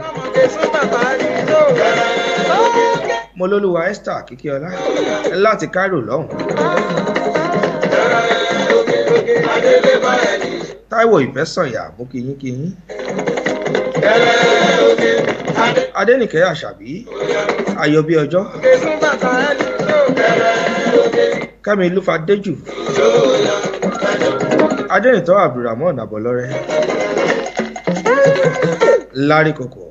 mo lólúwa esther kíkíọlá láti cairo lọ́hùn táíwò ìfẹ́sànyà mo kí yín adénìkẹ́ àṣàbí ayọ̀bí ọjọ́ kẹ́mi lúfadéjù adénìtọ́ abdulrahman abọlọ́rẹ́ lárí kòkò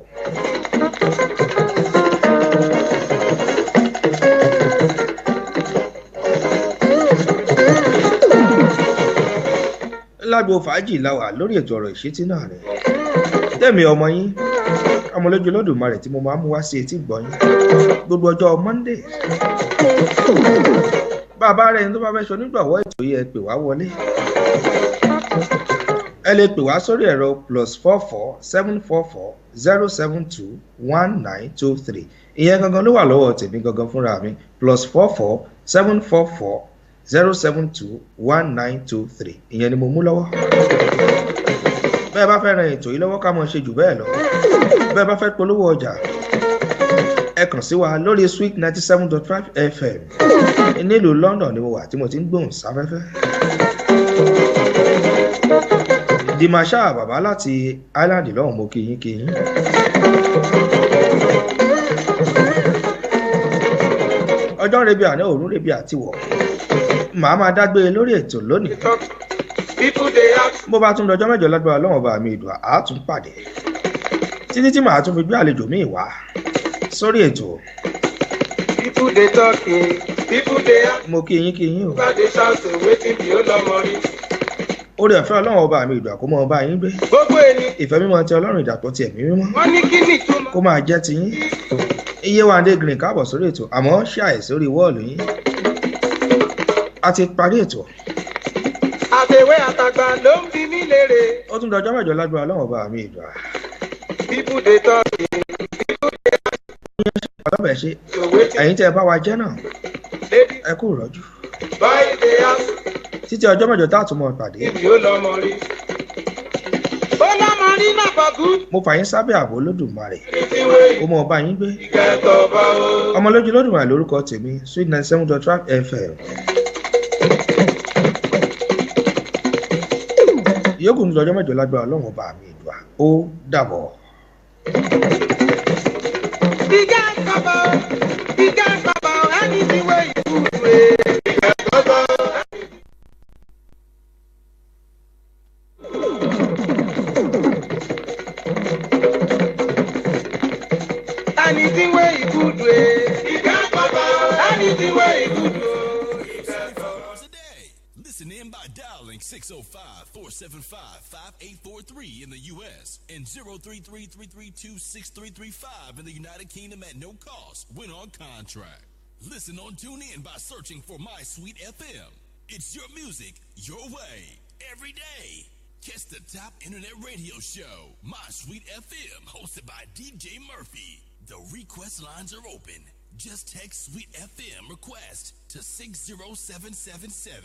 lágbo fàájì láwà lórí ètò ọ̀rọ̀ ìṣítí náà rẹ̀ tẹ̀mí ọmọ yín ọmọlójú Olódùmarè tí mo máa ń mú wá sí etí gbọ́yìn gbogbo ọjọ́ Monday bàbá rẹ̀ ní tó bá fẹ́ sọ nígbàwọ́ ètò yìí ẹ pè wá wọlé ẹ lè pè wá sórí ẹ̀rọ +44 744 072 1923 ìyẹn gangan ló wà lọ́wọ́ tèmi gangan fúnra mi +44 744 072 1923 ìyẹn ni mo mú lọ́wọ́ bẹ́ẹ̀ bá fẹ́ ran ètò yìí lọ́wọ́ ká mọ̀ ṣe jù bẹ́ẹ̀ lọ bẹ́ẹ̀ bá fẹ́ polówó ọjà ẹ kàn sí wa lórí Sweet 97.5 FM nílùú London ni mo wà tí mo ti ń gbóhùn sáfẹ́fẹ́ Dimasha bàbá láti Ireland lọ́hùn mo kí yín ọjọ́ rebi àná òórùn rebi àtiwọ̀ màá máa dágbére lórí ètò lónìí bó bá tún dọjọ́ mẹ́jọ lágbára Ọlọ́run bá mi ìdùn àátún pàdé títí tí màá tún fi gbé àlejò míì wá sórí ètò. mo kí yín o. orí ọ̀fẹ́ Ọlọ́run ọba mi ìdùn àkómọ ọba yín gbé. ìfẹ́ mímọ́ ti Ọlọ́run ìdàpọ̀ ti ẹ̀mí mímọ́. kó máa jẹ́ ti yín. Yéwándé Green káàbọ̀ sórí ètò àmọ́ ṣàì sórí wọ́ọ̀lù yín. a ti parí ètò. àtẹ̀wé àtàgbà ló ń bi mí léèrè. ó tún dọjọ́ mẹ́jọ lágbára ọlọ́run ọba mi ìdùà. People dey talk ọlọ́bẹ̀ ṣe ẹ̀yin tẹ́ ẹ bá wa jẹ́ náà ẹ kú ìrọ́jú. báyìí dey ask títí ọjọ́ mẹ́jọ tá a tún mọ̀ pàdé. if yóò lọ́mọ rí. ó lọ́mọ rí náà bọ̀gú. mo fà yín sábẹ́ ààbò Olódùmarè ó mọ ọba yín gbé. ìkẹtọ̀ bá o. ọmọ lójú Olódùmarè lórúkọ tèmi Sweet 97.5 FM. ìyókù ní ọjọ́ mẹ́jọ lágbára ọlọ́run ọba mi ìdùà ó dàbọ̀. Anything where you do it. Anything where you could do it. Anything where you could do it. Listen in by dialing 605-475-5843 in the U.S. and 033-332-6335 in the United Kingdom at no cost when on contract. Listen on TuneIn by searching for My Sweet FM. It's your music, your way, every day. Catch the top internet radio show, My Sweet FM, hosted by DJ Murphy. The request lines are open. Just text Sweet FM request to 60777.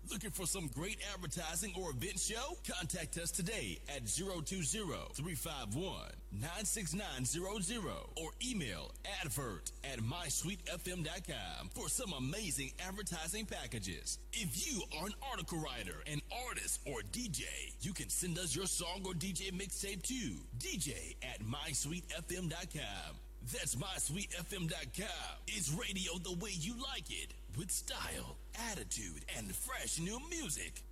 Looking for some great advertising or event show? Contact us today at 020-351-96900 or email advert@mysweetfm.com for some amazing advertising packages. If you are an article writer, an artist, or DJ, you can send us your song or DJ mixtape to dj@mysweetfm.com. That's mysweetfm.com. It's radio the way you like it, with style, attitude, and fresh new music.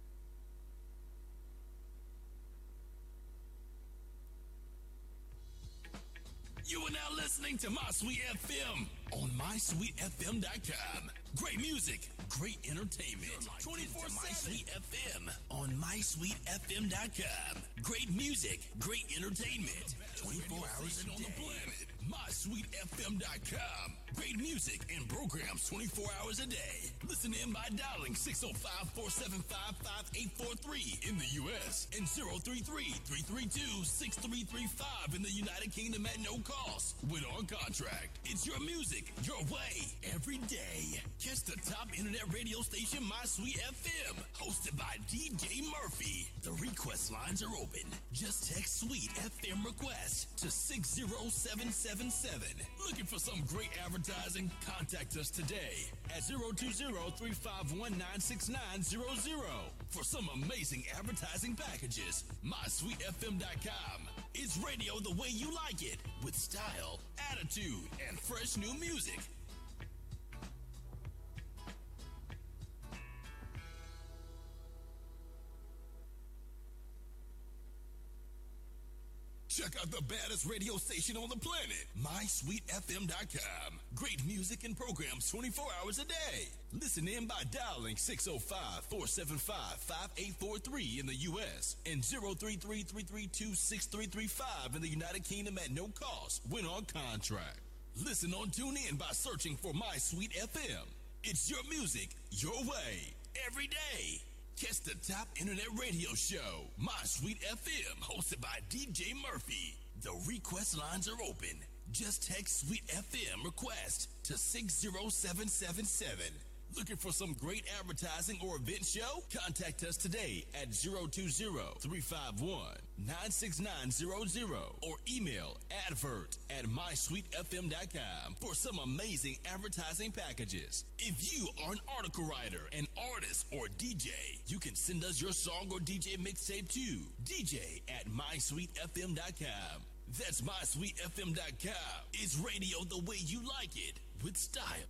You are now listening to My Sweet FM on mysweetfm.com. Great music, great entertainment. 24/7 My Sweet FM on mysweetfm.com. Great music, great entertainment. 24 hours on the planet. mysweetfm.com. Great music and programs 24 hours a day. Listen in by dialing 605-475-5843 in the U.S. and 033-332-6335 in the United Kingdom at no cost. When on contract, it's your music, your way, every day. Catch the top internet radio station, My Sweet FM, hosted by DJ Murphy. The request lines are open. Just text Sweet FM request to 60777. Looking for some great advertising? Contact us today at 020-351-96900 for some amazing advertising packages. MySweetFM.com. It's radio the way you like it, with style, attitude, and fresh new music. Check out the baddest radio station on the planet, MySweetFM.com. Great music and programs 24 hours a day. Listen in by dialing 605-475-5843 in the U.S. and 033-332-6335 in the United Kingdom at no cost when on contract. Listen on TuneIn by searching for My Sweet FM. It's your music, your way, every day. Catch the top internet radio show, My Sweet FM, hosted by DJ Murphy. The request lines are open. Just text Sweet FM request to 60777. Looking for some great advertising or event show? Contact us today at 020-351-96900 or email advert@mysweetfm.com for some amazing advertising packages. If you are an article writer, an artist, or DJ, you can send us your song or DJ mixtape to dj@mysweetfm.com. That's mysweetfm.com. It's radio the way you like it, with style.